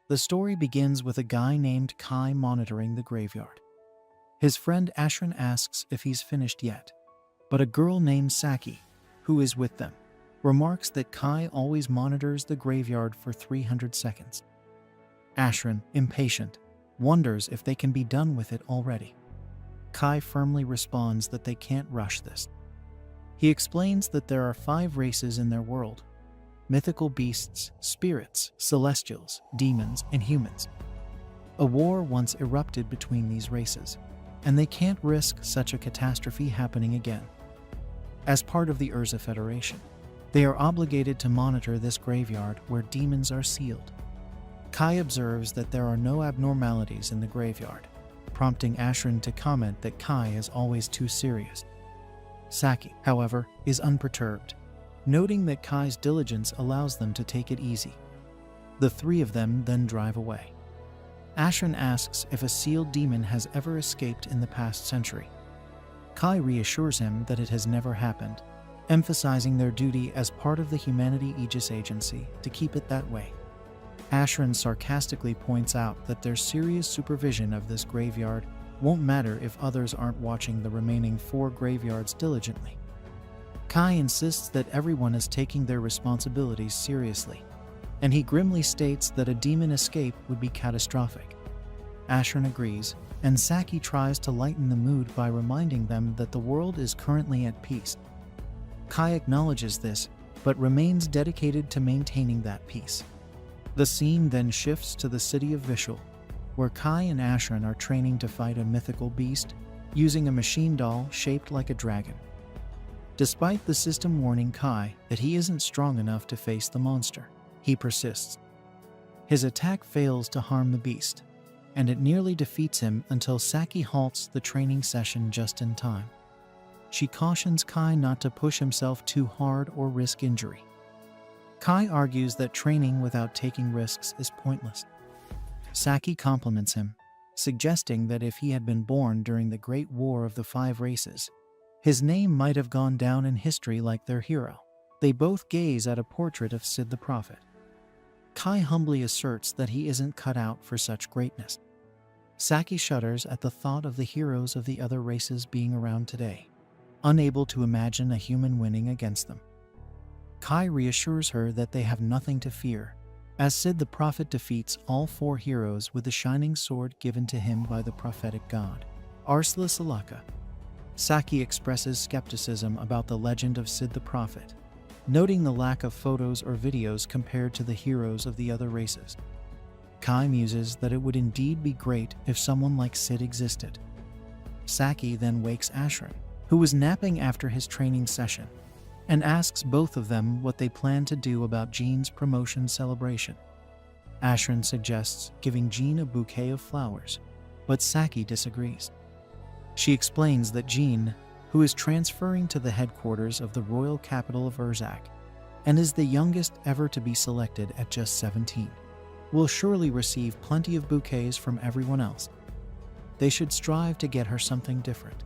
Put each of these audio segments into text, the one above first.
The story begins with a guy named Kai monitoring the graveyard. His friend Ashran asks if he's finished yet, but a girl named Saki, who is with them, remarks that Kai always monitors the graveyard for 300 seconds. Ashran, impatient, wonders if they can be done with it already. Kai firmly responds that they can't rush this. He explains that there are 5 races in their world: mythical beasts, spirits, celestials, demons, and humans. A war once erupted between these races, and they can't risk such a catastrophe happening again. As part of the Urza Federation, they are obligated to monitor this graveyard where demons are sealed. Kai observes that there are no abnormalities in the graveyard, prompting Ashran to comment that Kai is always too serious. Saki, however, is unperturbed, noting that Kai's diligence allows them to take it easy. The 3 of them then drive away. Ashran asks if a sealed demon has ever escaped in the past century. Kai reassures him that it has never happened, emphasizing their duty as part of the Humanity Aegis Agency to keep it that way. Ashran sarcastically points out that their serious supervision of this graveyard won't matter if others aren't watching the remaining 4 graveyards diligently. Kai insists that everyone is taking their responsibilities seriously, and he grimly states that a demon escape would be catastrophic. Ashran agrees, and Saki tries to lighten the mood by reminding them that the world is currently at peace. Kai acknowledges this, but remains dedicated to maintaining that peace. The scene then shifts to the city of Vishal, where Kai and Ashran are training to fight a mythical beast using a machine doll shaped like a dragon. Despite the system warning Kai that he isn't strong enough to face the monster, he persists. His attack fails to harm the beast, and it nearly defeats him until Saki halts the training session just in time. She cautions Kai not to push himself too hard or risk injury. Kai argues that training without taking risks is pointless. Saki compliments him, suggesting that if he had been born during the Great War of the 5 races, his name might have gone down in history like their hero. They both gaze at a portrait of Sid the Prophet. Kai humbly asserts that he isn't cut out for such greatness. Saki shudders at the thought of the heroes of the other races being around today, unable to imagine a human winning against them. Kai reassures her that they have nothing to fear, as Sid the Prophet defeats all 4 heroes with the shining sword given to him by the prophetic god, Arsla Salaka. Saki expresses skepticism about the legend of Sid the Prophet, noting the lack of photos or videos compared to the heroes of the other races. Kai muses that it would indeed be great if someone like Sid existed. Saki then wakes Ashran, who was napping after his training session, and asks both of them what they plan to do about Jean's promotion celebration. Ashran suggests giving Jean a bouquet of flowers, but Saki disagrees. She explains that Jean, who is transferring to the headquarters of the royal capital of Urzak, and is the youngest ever to be selected at just 17, will surely receive plenty of bouquets from everyone else. They should strive to get her something different.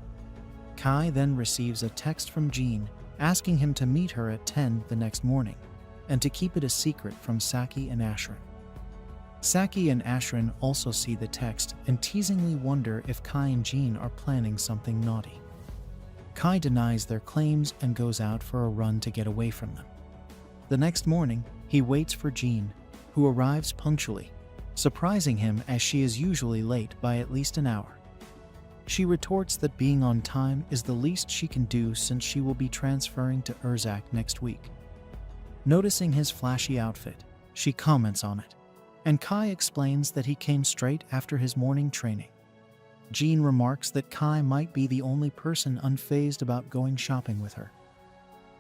Kai then receives a text from Jean asking him to meet her at 10 the next morning, and to keep it a secret from Saki and Ashran. Saki and Ashran also see the text and teasingly wonder if Kai and Jean are planning something naughty. Kai denies their claims and goes out for a run to get away from them. The next morning, he waits for Jean, who arrives punctually, surprising him as she is usually late by at least an hour. She retorts that being on time is the least she can do since she will be transferring to Urzak next week. Noticing his flashy outfit, she comments on it, and Kai explains that he came straight after his morning training. Jean remarks that Kai might be the only person unfazed about going shopping with her.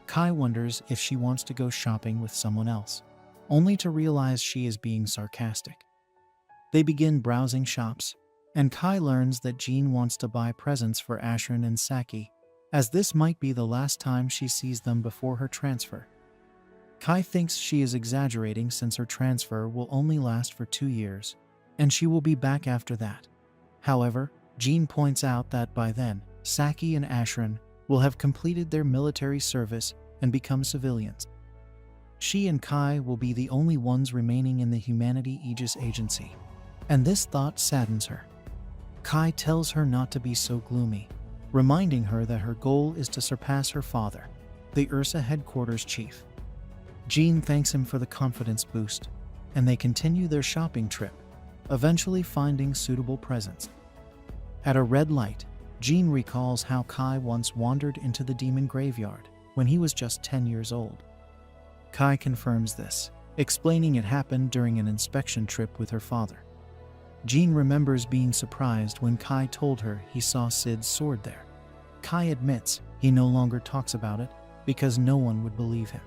Kai wonders if she wants to go shopping with someone else, only to realize she is being sarcastic. They begin browsing shops, and Kai learns that Jean wants to buy presents for Ashran and Saki, as this might be the last time she sees them before her transfer. Kai thinks she is exaggerating since her transfer will only last for 2 years, and she will be back after that. However, Jean points out that by then, Saki and Ashran will have completed their military service and become civilians. She and Kai will be the only ones remaining in the Humanity Aegis Agency, and this thought saddens her. Kai tells her not to be so gloomy, reminding her that her goal is to surpass her father, the Ursa headquarters chief. Jean thanks him for the confidence boost, and they continue their shopping trip, eventually finding suitable presents. At a red light, Jean recalls how Kai once wandered into the demon graveyard when he was just 10 years old. Kai confirms this, explaining it happened during an inspection trip with her father. Jean remembers being surprised when Kai told her he saw Sid's sword there. Kai admits he no longer talks about it because no one would believe him.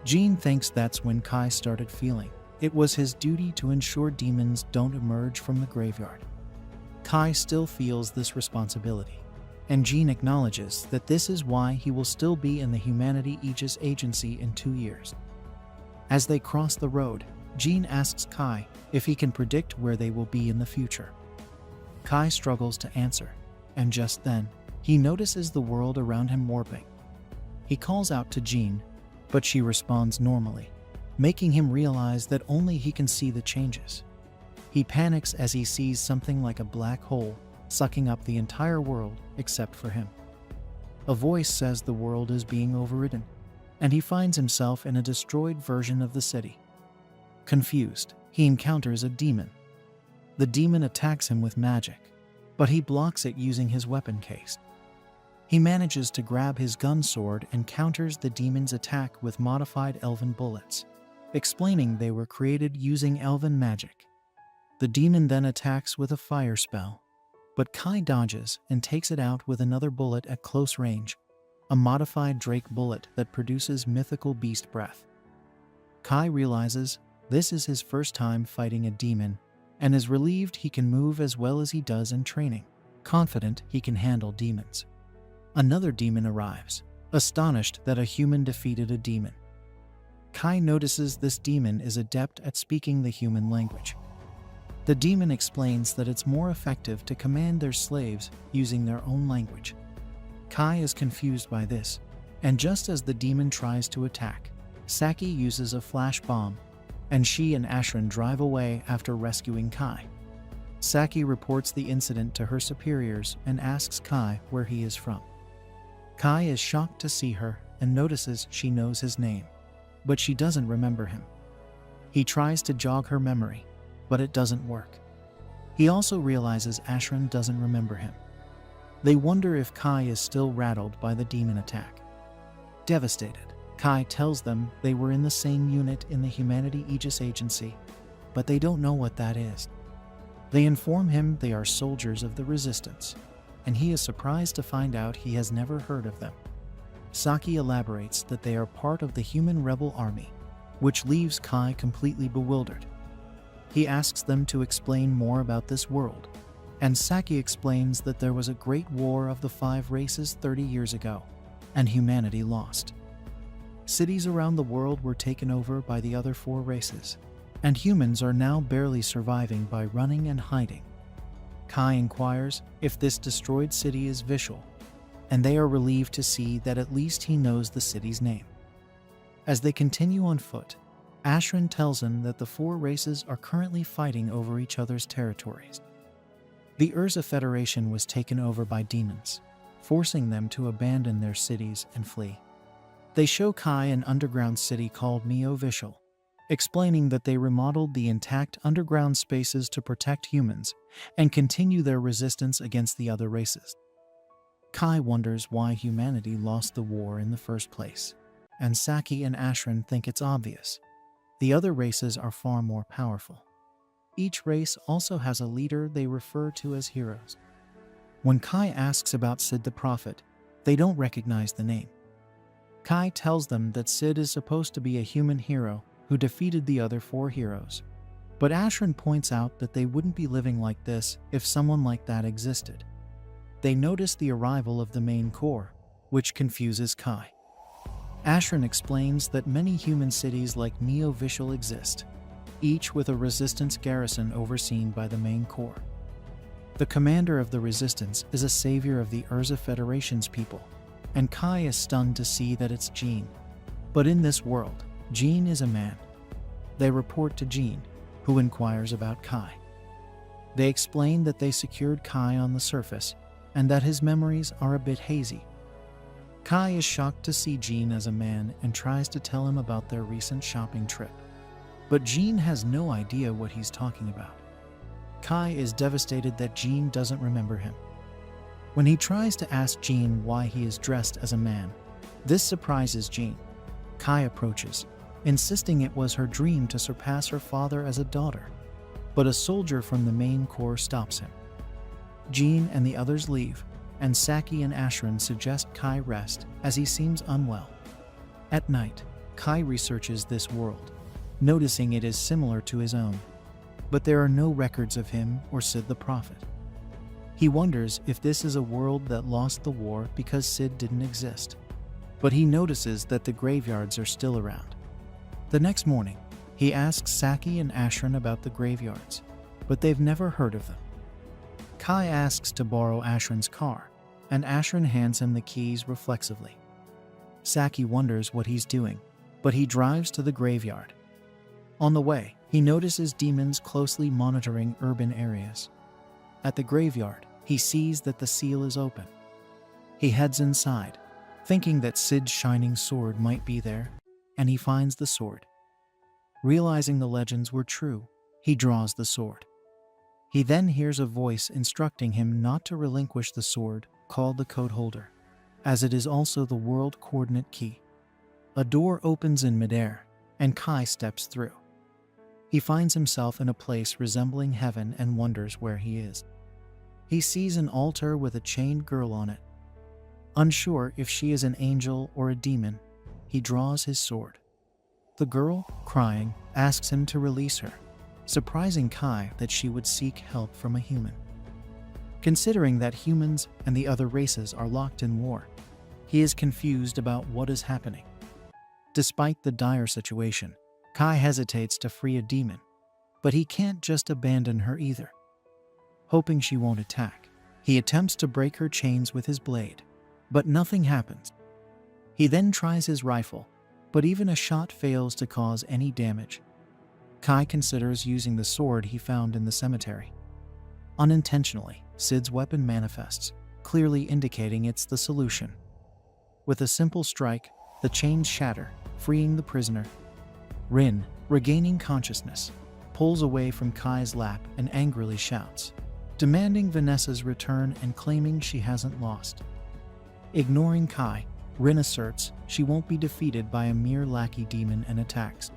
Jean thinks that's when Kai started feeling it was his duty to ensure demons don't emerge from the graveyard. Kai still feels this responsibility, and Jean acknowledges that this is why he will still be in the Humanity Aegis Agency in 2 years. As they cross the road, Jean asks Kai if he can predict where they will be in the future. Kai struggles to answer, and just then, he notices the world around him warping. He calls out to Jean, but she responds normally, making him realize that only he can see the changes. He panics as he sees something like a black hole sucking up the entire world except for him. A voice says the world is being overridden, and he finds himself in a destroyed version of the city. Confused, he encounters a demon. The demon attacks him with magic, but he blocks it using his weapon case. He manages to grab his gun sword and counters the demon's attack with modified elven bullets, explaining they were created using elven magic. The demon then attacks with a fire spell, but Kai dodges and takes it out with another bullet at close range, a modified Drake bullet that produces mythical beast breath. Kai realizes this is his first time fighting a demon and is relieved he can move as well as he does in training, confident he can handle demons. Another demon arrives, astonished that a human defeated a demon. Kai notices this demon is adept at speaking the human language. The demon explains that it's more effective to command their slaves using their own language. Kai is confused by this, and just as the demon tries to attack, Saki uses a flash bomb, and she and Ashran drive away after rescuing Kai. Saki reports the incident to her superiors and asks Kai where he is from. Kai is shocked to see her and notices she knows his name, but she doesn't remember him. He tries to jog her memory, but it doesn't work. He also realizes Ashran doesn't remember him. They wonder if Kai is still rattled by the demon attack. Devastated, Kai tells them they were in the same unit in the Humanity Aegis Agency, but they don't know what that is. They inform him they are soldiers of the Resistance, and he is surprised to find out he has never heard of them. Saki elaborates that they are part of the human rebel army, which leaves Kai completely bewildered. He asks them to explain more about this world, and Saki explains that there was a great war of the 5 races 30 years ago, and humanity lost. Cities around the world were taken over by the other 4 races, and humans are now barely surviving by running and hiding. Kai inquires if this destroyed city is Vishal, and they are relieved to see that at least he knows the city's name. As they continue on foot, Ashran tells him that the 4 races are currently fighting over each other's territories. The Urza Federation was taken over by demons, forcing them to abandon their cities and flee. They show Kai an underground city called Neo Vishal, explaining that they remodeled the intact underground spaces to protect humans and continue their resistance against the other races. Kai wonders why humanity lost the war in the first place, and Saki and Ashran think it's obvious. The other races are far more powerful. Each race also has a leader they refer to as heroes. When Kai asks about Sid the Prophet, they don't recognize the name. Kai tells them that Sid is supposed to be a human hero who defeated the other 4 heroes, but Ashran points out that they wouldn't be living like this if someone like that existed. They notice the arrival of the main core, which confuses Kai. Ashran explains that many human cities like Neo Vishal exist, each with a resistance garrison overseen by the main core. The commander of the resistance is a savior of the Urza Federation's people, and Kai is stunned to see that it's Jean. But in this world, Jean is a man. They report to Jean, who inquires about Kai. They explain that they secured Kai on the surface and that his memories are a bit hazy. Kai is shocked to see Jean as a man and tries to tell him about their recent shopping trip. But Jean has no idea what he's talking about. Kai is devastated that Jean doesn't remember him. When he tries to ask Jean why he is dressed as a man, this surprises Jean. Kai approaches, insisting it was her dream to surpass her father as a daughter, but a soldier from the main corps stops him. Jean and the others leave, and Saki and Ashran suggest Kai rest as he seems unwell. At night, Kai researches this world, noticing it is similar to his own, but there are no records of him or Sid the Prophet. He wonders if this is a world that lost the war because Sid didn't exist, but he notices that the graveyards are still around. The next morning, he asks Saki and Ashran about the graveyards, but they've never heard of them. Kai asks to borrow Ashran's car, and Ashran hands him the keys reflexively. Saki wonders what he's doing, but he drives to the graveyard. On the way, he notices demons closely monitoring urban areas. At the graveyard, he sees that the seal is open. He heads inside, thinking that Sid's shining sword might be there, and he finds the sword. Realizing the legends were true, he draws the sword. He then hears a voice instructing him not to relinquish the sword, called the code holder, as it is also the world coordinate key. A door opens in midair, and Kai steps through. He finds himself in a place resembling heaven and wonders where he is. He sees an altar with a chained girl on it. Unsure if she is an angel or a demon, he draws his sword. The girl, crying, asks him to release her, surprising Kai that she would seek help from a human. Considering that humans and the other races are locked in war, he is confused about what is happening. Despite the dire situation, Kai hesitates to free a demon, but he can't just abandon her either. Hoping she won't attack, he attempts to break her chains with his blade, but nothing happens. He then tries his rifle, but even a shot fails to cause any damage. Kai considers using the sword he found in the cemetery. Unintentionally, Sid's weapon manifests, clearly indicating it's the solution. With a simple strike, the chains shatter, freeing the prisoner. Rin, regaining consciousness, pulls away from Kai's lap and angrily shouts, demanding Vanessa's return and claiming she hasn't lost. Ignoring Kai, Rin asserts she won't be defeated by a mere lackey demon and attacks.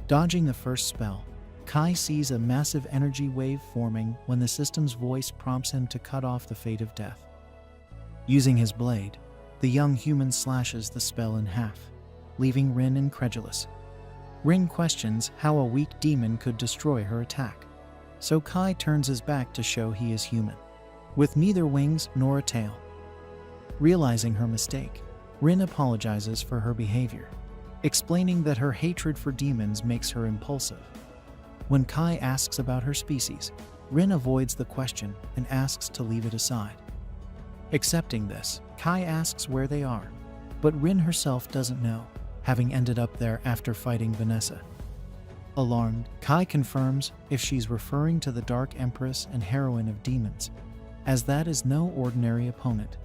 Dodging the first spell, Kai sees a massive energy wave forming when the system's voice prompts him to cut off the fate of death. Using his blade, the young human slashes the spell in half, leaving Rin incredulous. Rin questions how a weak demon could destroy her attack, so Kai turns his back to show he is human, with neither wings nor a tail. Realizing her mistake, Rin apologizes for her behavior, explaining that her hatred for demons makes her impulsive. When Kai asks about her species, Rin avoids the question and asks to leave it aside. Accepting this, Kai asks where they are, but Rin herself doesn't know, having ended up there after fighting Vanessa. Alarmed, Kai confirms if she's referring to the Dark Empress and heroine of demons, as that is no ordinary opponent.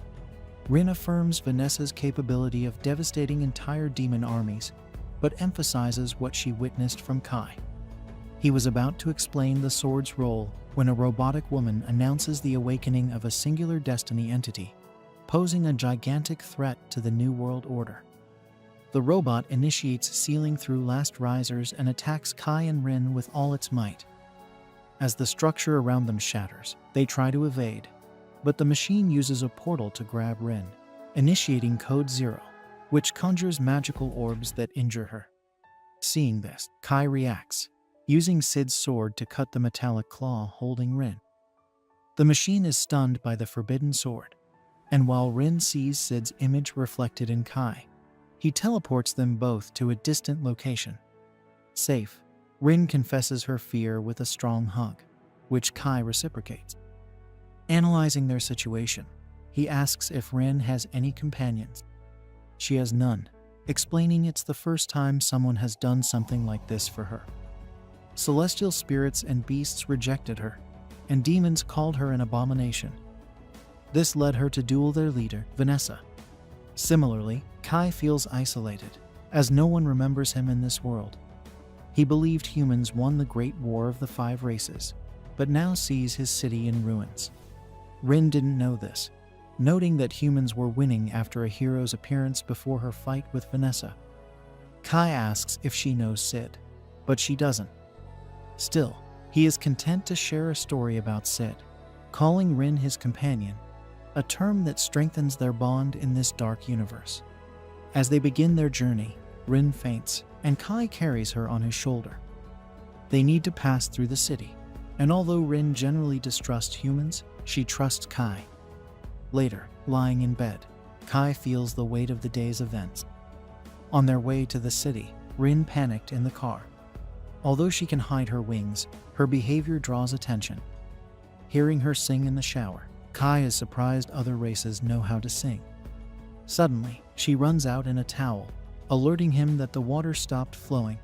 Rin affirms Vanessa's capability of devastating entire demon armies, but emphasizes what she witnessed from Kai. He was about to explain the sword's role when a robotic woman announces the awakening of a singular destiny entity, posing a gigantic threat to the New World Order. The robot initiates sealing through last risers and attacks Kai and Rin with all its might. As the structure around them shatters, they try to evade, but the machine uses a portal to grab Rin, initiating Code Zero, which conjures magical orbs that injure her. Seeing this, Kai reacts, using Sid's sword to cut the metallic claw holding Rin. The machine is stunned by the forbidden sword, and while Rin sees Sid's image reflected in Kai, he teleports them both to a distant location. Safe, Rin confesses her fear with a strong hug, which Kai reciprocates. Analyzing their situation, he asks if Rin has any companions. She has none, explaining it's the first time someone has done something like this for her. Celestial spirits and beasts rejected her, and demons called her an abomination. This led her to duel their leader, Vanessa. Similarly, Kai feels isolated, as no one remembers him in this world. He believed humans won the Great War of the Five Races, but now sees his city in ruins. Rin didn't know this, noting that humans were winning after a hero's appearance before her fight with Vanessa. Kai asks if she knows Sid, but she doesn't. Still, he is content to share a story about Sid, calling Rin his companion, a term that strengthens their bond in this dark universe. As they begin their journey, Rin faints, and Kai carries her on his shoulder. They need to pass through the city, and although Rin generally distrusts humans, she trusts Kai. Later, lying in bed, Kai feels the weight of the day's events. On their way to the city, Rin panicked in the car. Although she can hide her wings, her behavior draws attention. Hearing her sing in the shower, Kai is surprised other races know how to sing. Suddenly, she runs out in a towel, alerting him that the water stopped flowing.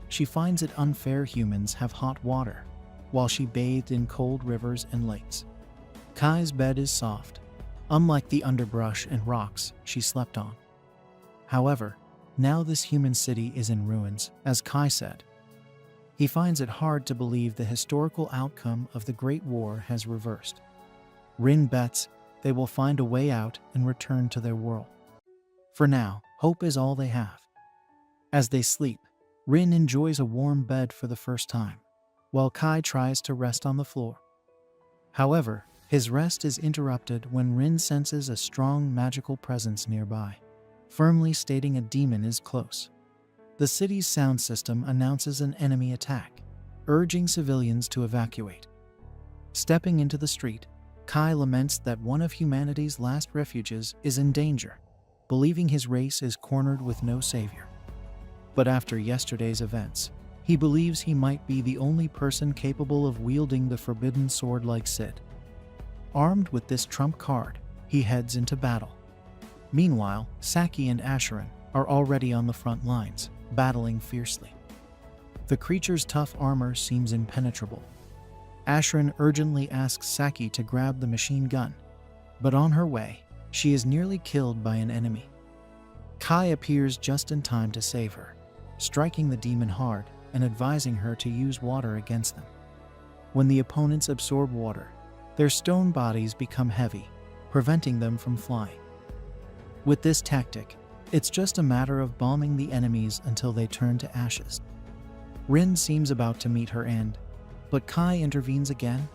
She finds it unfair humans have hot water, while she bathed in cold rivers and lakes. Kai's bed is soft, unlike the underbrush and rocks she slept on. However, now this human city is in ruins, as Kai said. He finds it hard to believe the historical outcome of the Great War has reversed. Rin bets they will find a way out and return to their world. For now, hope is all they have. As they sleep, Rin enjoys a warm bed for the first time, while Kai tries to rest on the floor. However, his rest is interrupted when Rin senses a strong magical presence nearby, firmly stating a demon is close. The city's sound system announces an enemy attack, urging civilians to evacuate. Stepping into the street, Kai laments that one of humanity's last refuges is in danger, believing his race is cornered with no savior. But after yesterday's events, he believes he might be the only person capable of wielding the forbidden sword like Sid. Armed with this trump card, he heads into battle. Meanwhile, Saki and Asheron are already on the front lines, battling fiercely. The creature's tough armor seems impenetrable. Asheron urgently asks Saki to grab the machine gun, but on her way, she is nearly killed by an enemy. Kai appears just in time to save her, striking the demon hard and advising her to use water against them. When the opponents absorb water, their stone bodies become heavy, preventing them from flying. With this tactic, it's just a matter of bombing the enemies until they turn to ashes. Rin seems about to meet her end, but Kai intervenes again,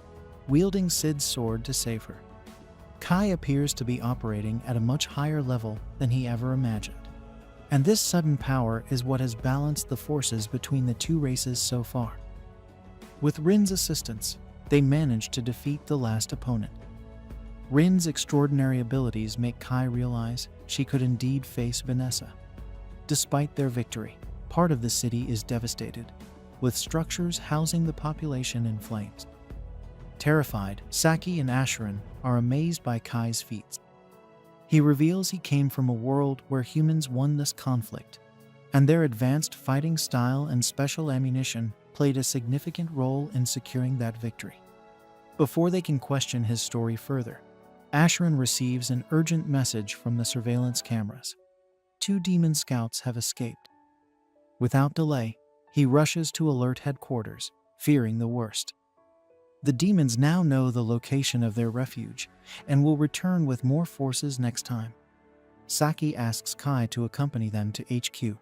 wielding Sid's sword to save her. Kai appears to be operating at a much higher level than he ever imagined, and this sudden power is what has balanced the forces between the two races so far. With Rin's assistance, they manage to defeat the last opponent. Rin's extraordinary abilities make Kai realize she could indeed face Vanessa. Despite their victory, part of the city is devastated, with structures housing the population in flames. Terrified, Saki and Asheron are amazed by Kai's feats. He reveals he came from a world where humans won this conflict, and their advanced fighting style and special ammunition played a significant role in securing that victory. Before they can question his story further, Asheron receives an urgent message from the surveillance cameras. 2 demon scouts have escaped. Without delay, he rushes to alert headquarters, fearing the worst. The demons now know the location of their refuge and will return with more forces next time. Saki asks Kai to accompany them to HQ,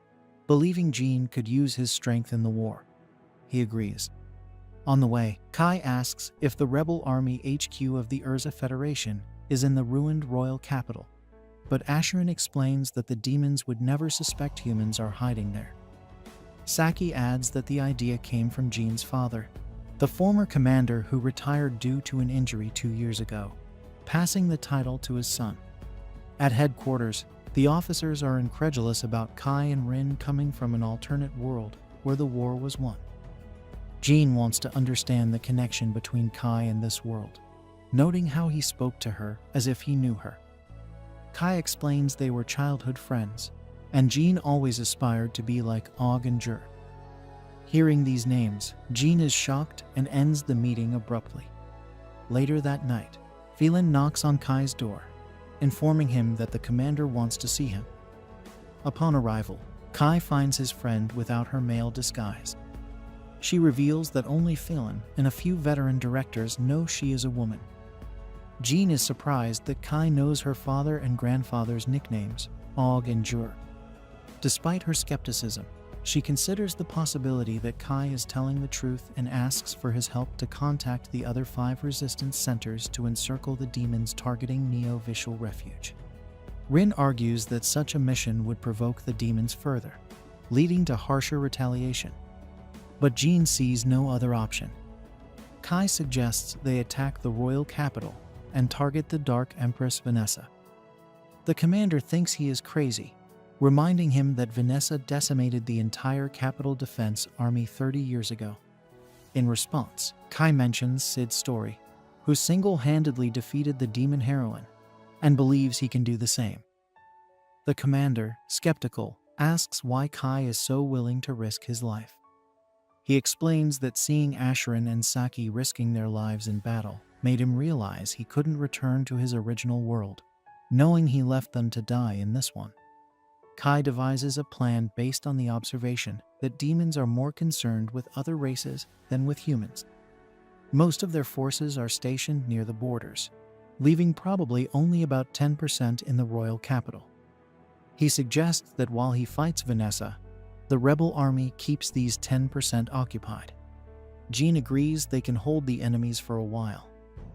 believing Jean could use his strength in the war. He agrees. On the way, Kai asks if the rebel army HQ of the Urza Federation is in the ruined royal capital, but Asheron explains that the demons would never suspect humans are hiding there. Saki adds that the idea came from Jean's father, the former commander who retired due to an injury 2 years ago, passing the title to his son. At headquarters, the officers are incredulous about Kai and Rin coming from an alternate world where the war was won. Jean wants to understand the connection between Kai and this world, noting how he spoke to her as if he knew her. Kai explains they were childhood friends, and Jean always aspired to be like Og and Jur. Hearing these names, Jean is shocked and ends the meeting abruptly. Later that night, Phelan knocks on Kai's door, informing him that the commander wants to see him. Upon arrival, Kai finds his friend without her male disguise. She reveals that only Phelan and a few veteran directors know she is a woman. Jean is surprised that Kai knows her father and grandfather's nicknames, Og and Jur. Despite her skepticism, she considers the possibility that Kai is telling the truth and asks for his help to contact the other 5 resistance centers to encircle the demons targeting Neo-Visual Refuge. Rin argues that such a mission would provoke the demons further, leading to harsher retaliation. But Jean sees no other option. Kai suggests they attack the royal capital and target the Dark Empress Vanessa. The commander thinks he is crazy, reminding him that Vanessa decimated the entire Capital Defense Army 30 years ago. In response, Kai mentions Sid's story, who single-handedly defeated the demon heroine, and believes he can do the same. The commander, skeptical, asks why Kai is so willing to risk his life. He explains that seeing Asherin and Saki risking their lives in battle made him realize he couldn't return to his original world, knowing he left them to die in this one. Kai devises a plan based on the observation that demons are more concerned with other races than with humans. Most of their forces are stationed near the borders, leaving probably only about 10% in the royal capital. He suggests that while he fights Vanessa, the rebel army keeps these 10% occupied. Jean agrees they can hold the enemies for a while,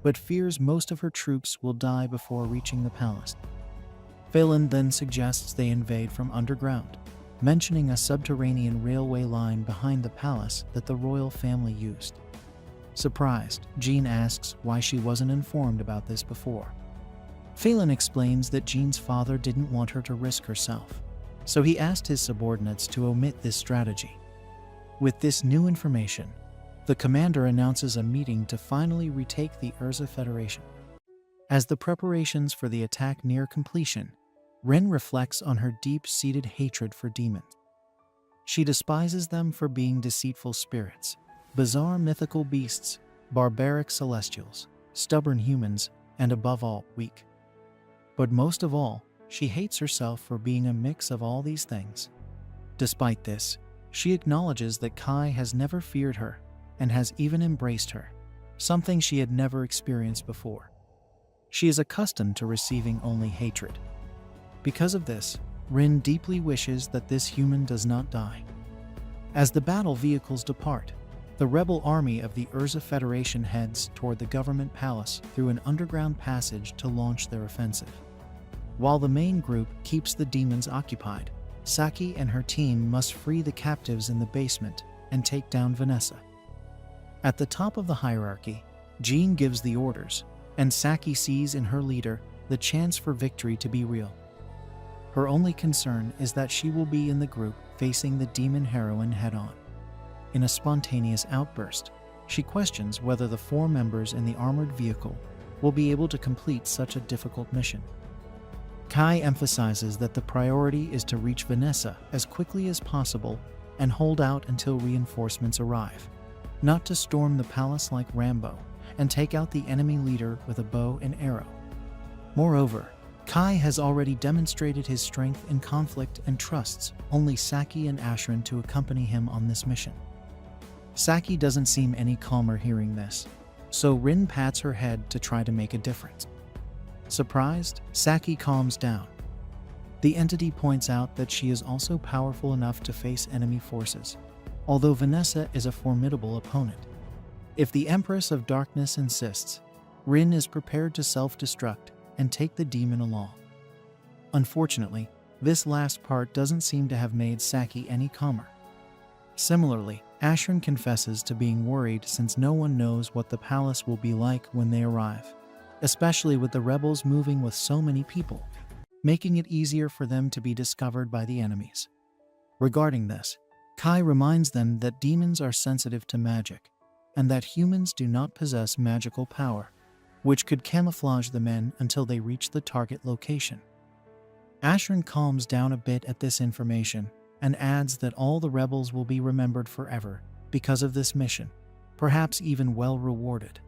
but fears most of her troops will die before reaching the palace. Phelan then suggests they invade from underground, mentioning a subterranean railway line behind the palace that the royal family used. Surprised, Jean asks why she wasn't informed about this before. Phelan explains that Jean's father didn't want her to risk herself, so he asked his subordinates to omit this strategy. With this new information, the commander announces a meeting to finally retake the Urza Federation. As the preparations for the attack near completion, Rin reflects on her deep-seated hatred for demons. She despises them for being deceitful spirits, bizarre mythical beasts, barbaric celestials, stubborn humans, and above all, weak. But most of all, she hates herself for being a mix of all these things. Despite this, she acknowledges that Kai has never feared her and has even embraced her, something she had never experienced before. She is accustomed to receiving only hatred. Because of this, Rin deeply wishes that this human does not die. As the battle vehicles depart, the rebel army of the Urza Federation heads toward the government palace through an underground passage to launch their offensive. While the main group keeps the demons occupied, Saki and her team must free the captives in the basement and take down Vanessa. At the top of the hierarchy, Jean gives the orders, and Saki sees in her leader the chance for victory to be real. Her only concern is that she will be in the group facing the demon heroine head-on. In a spontaneous outburst, she questions whether the 4 members in the armored vehicle will be able to complete such a difficult mission. Kai emphasizes that the priority is to reach Vanessa as quickly as possible and hold out until reinforcements arrive, not to storm the palace like Rambo and take out the enemy leader with a bow and arrow. Moreover, Kai has already demonstrated his strength in conflict and trusts only Saki and Asherin to accompany him on this mission. Saki doesn't seem any calmer hearing this, so Rin pats her head to try to make a difference. Surprised, Saki calms down. The entity points out that she is also powerful enough to face enemy forces, although Vanessa is a formidable opponent. If the Empress of Darkness insists, Rin is prepared to self-destruct and take the demon along. Unfortunately, this last part doesn't seem to have made Saki any calmer. Similarly, Asherin confesses to being worried since no one knows what the palace will be like when they arrive, especially with the rebels moving with so many people, making it easier for them to be discovered by the enemies. Regarding this, Kai reminds them that demons are sensitive to magic, and that humans do not possess magical power, which could camouflage the men until they reach the target location. Ashran calms down a bit at this information and adds that all the rebels will be remembered forever because of this mission, perhaps even well rewarded.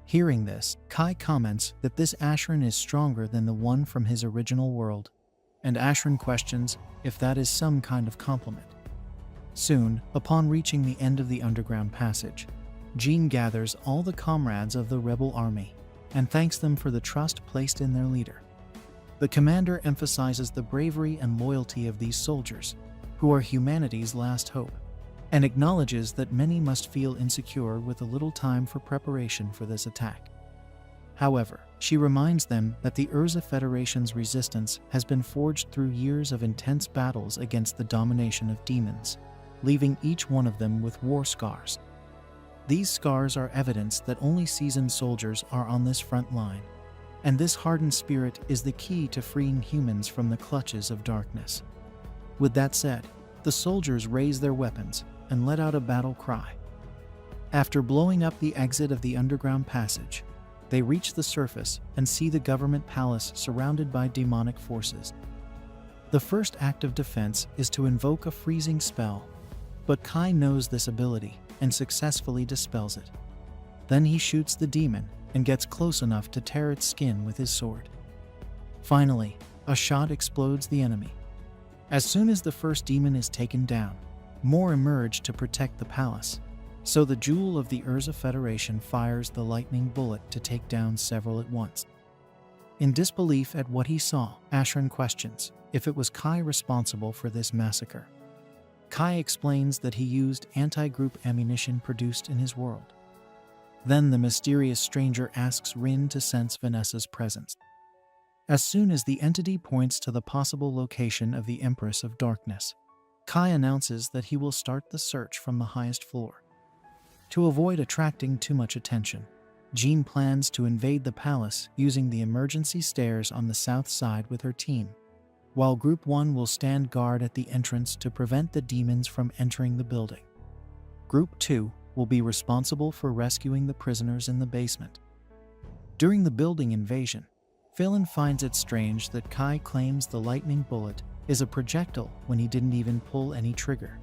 Hearing this, Kai comments that this Ashran is stronger than the one from his original world, and Ashran questions if that is some kind of compliment. Soon, upon reaching the end of the underground passage, Jean gathers all the comrades of the rebel army and thanks them for the trust placed in their leader. The commander emphasizes the bravery and loyalty of these soldiers, who are humanity's last hope, and acknowledges that many must feel insecure with a little time for preparation for this attack. However, she reminds them that the Urza Federation's resistance has been forged through years of intense battles against the domination of demons, leaving each one of them with war scars. These scars are evidence that only seasoned soldiers are on this front line, and this hardened spirit is the key to freeing humans from the clutches of darkness. With that said, the soldiers raise their weapons and let out a battle cry. After blowing up the exit of the underground passage, they reach the surface and see the government palace surrounded by demonic forces. The first act of defense is to invoke a freezing spell, but Kai knows this ability and successfully dispels it. Then he shoots the demon and gets close enough to tear its skin with his sword. Finally, a shot explodes the enemy. As soon as the first demon is taken down, more emerge to protect the palace, so the jewel of the Urza Federation fires the lightning bullet to take down several at once. In disbelief at what he saw, Ashran questions if it was Kai responsible for this massacre. Kai explains that he used anti-group ammunition produced in his world. Then the mysterious stranger asks Rin to sense Vanessa's presence. As soon as the entity points to the possible location of the Empress of Darkness, Kai announces that he will start the search from the highest floor. To avoid attracting too much attention, Jean plans to invade the palace using the emergency stairs on the south side with her team, while Group 1 will stand guard at the entrance to prevent the demons from entering the building. Group 2 will be responsible for rescuing the prisoners in the basement. During the building invasion, Phelan finds it strange that Kai claims the lightning bullet is a projectile when he didn't even pull any trigger.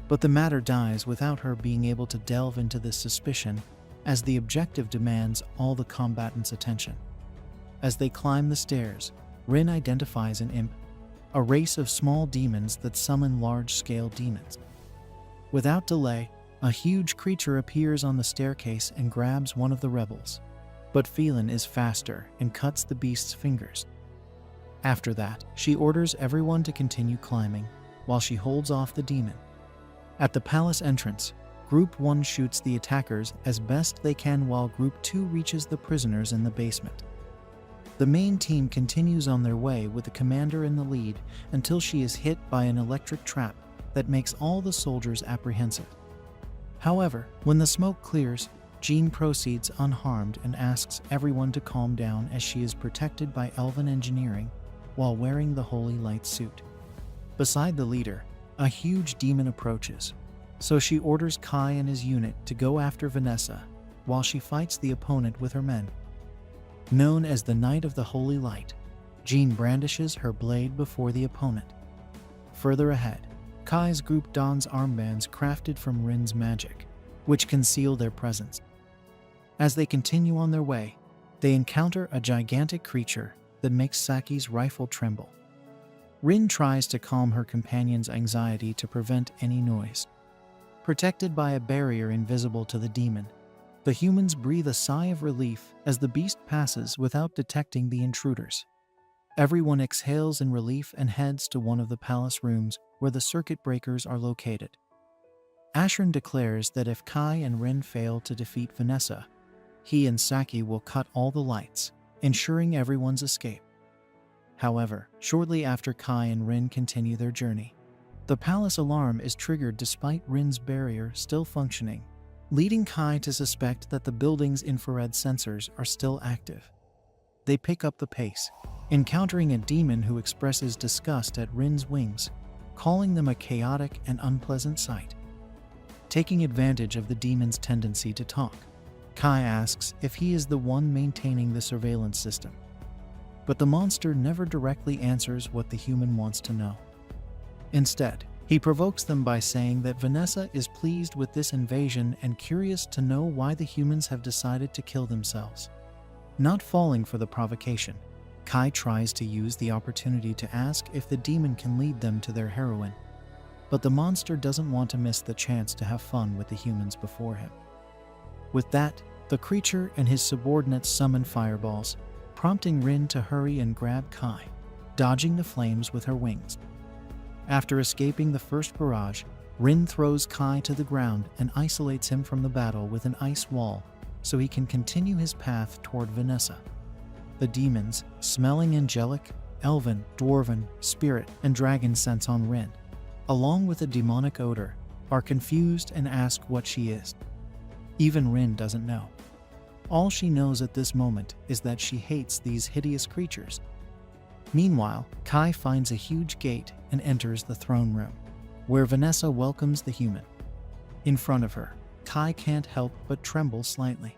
But the matter dies without her being able to delve into this suspicion, as the objective demands all the combatants' attention. As they climb the stairs, Rin identifies an imp, a race of small demons that summon large-scale demons. Without delay, a huge creature appears on the staircase and grabs one of the rebels, but Phelan is faster and cuts the beast's fingers. After that, she orders everyone to continue climbing, while she holds off the demon. At the palace entrance, Group 1 shoots the attackers as best they can while Group 2 reaches the prisoners in the basement. The main team continues on their way with the commander in the lead until she is hit by an electric trap that makes all the soldiers apprehensive. However, when the smoke clears, Jean proceeds unharmed and asks everyone to calm down as she is protected by elven engineering while wearing the holy light suit. Beside the leader, a huge demon approaches, so she orders Kai and his unit to go after Vanessa while she fights the opponent with her men. Known as the Knight of the Holy Light, Jean brandishes her blade before the opponent. Further ahead, Kai's group dons armbands crafted from Rin's magic, which conceal their presence. As they continue on their way, they encounter a gigantic creature that makes Saki's rifle tremble. Rin tries to calm her companion's anxiety to prevent any noise. Protected by a barrier invisible to the demon, the humans breathe a sigh of relief as the beast passes without detecting the intruders. Everyone exhales in relief and heads to one of the palace rooms where the circuit breakers are located. Ashran declares that if Kai and Rin fail to defeat Vanessa, he and Saki will cut all the lights, ensuring everyone's escape. However, shortly after Kai and Rin continue their journey, the palace alarm is triggered despite Rin's barrier still functioning, leading Kai to suspect that the building's infrared sensors are still active. They pick up the pace, encountering a demon who expresses disgust at Rin's wings, calling them a chaotic and unpleasant sight. Taking advantage of the demon's tendency to talk, Kai asks if he is the one maintaining the surveillance system. but the monster never directly answers what the human wants to know. Instead, he provokes them by saying that Vanessa is pleased with this invasion and curious to know why the humans have decided to kill themselves. Not falling for the provocation, Kai tries to use the opportunity to ask if the demon can lead them to their heroine, but the monster doesn't want to miss the chance to have fun with the humans before him. With that, the creature and his subordinates summon fireballs, prompting Rin to hurry and grab Kai, dodging the flames with her wings. After escaping the first barrage, Rin throws Kai to the ground and isolates him from the battle with an ice wall so he can continue his path toward Vanessa. The demons, smelling angelic, elven, dwarven, spirit, and dragon scents on Rin, along with a demonic odor, are confused and ask what she is. Even Rin doesn't know. All she knows at this moment is that she hates these hideous creatures. Meanwhile, Kai finds a huge gate and enters the throne room, where Vanessa welcomes the human. In front of her, Kai can't help but tremble slightly.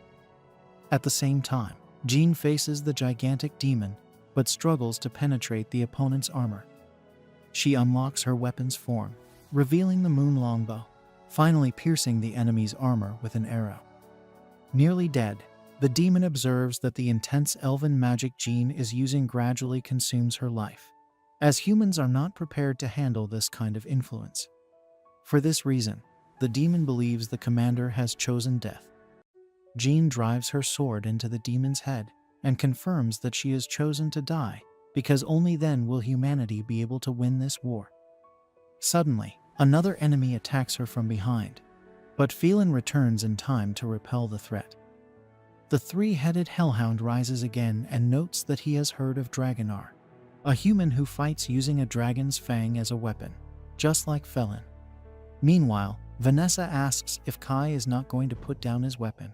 At the same time, Jean faces the gigantic demon, but struggles to penetrate the opponent's armor. She unlocks her weapon's form, revealing the moon longbow, finally piercing the enemy's armor with an arrow. Nearly dead, the demon observes that the intense elven magic Jean is using gradually consumes her life, as humans are not prepared to handle this kind of influence. For this reason, the demon believes the commander has chosen death. Jean drives her sword into the demon's head and confirms that she has chosen to die because only then will humanity be able to win this war. Suddenly, another enemy attacks her from behind, but Phelan returns in time to repel the threat. The three-headed hellhound rises again and notes that he has heard of Dragonar, a human who fights using a dragon's fang as a weapon, just like Phelan. Meanwhile, Vanessa asks if Kai is not going to put down his weapon,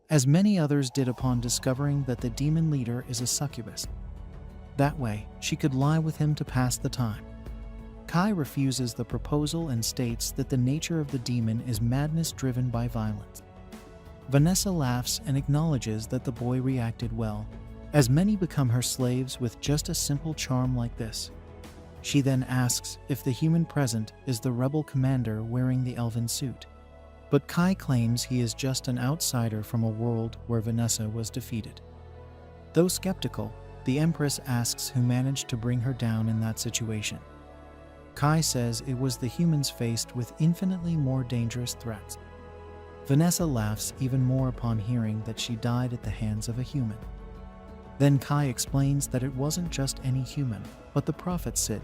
as many others did upon discovering that the demon leader is a succubus. That way, she could lie with him to pass the time. Kai refuses the proposal and states that the nature of the demon is madness driven by violence. Vanessa laughs and acknowledges that the boy reacted well, as many become her slaves with just a simple charm like this. She then asks if the human present is the rebel commander wearing the elven suit, but Kai claims he is just an outsider from a world where Vanessa was defeated. Though skeptical, the Empress asks who managed to bring her down in that situation. Kai says it was the humans faced with infinitely more dangerous threats. Vanessa laughs even more upon hearing that she died at the hands of a human. Then Kai explains that it wasn't just any human, but the prophet Sid.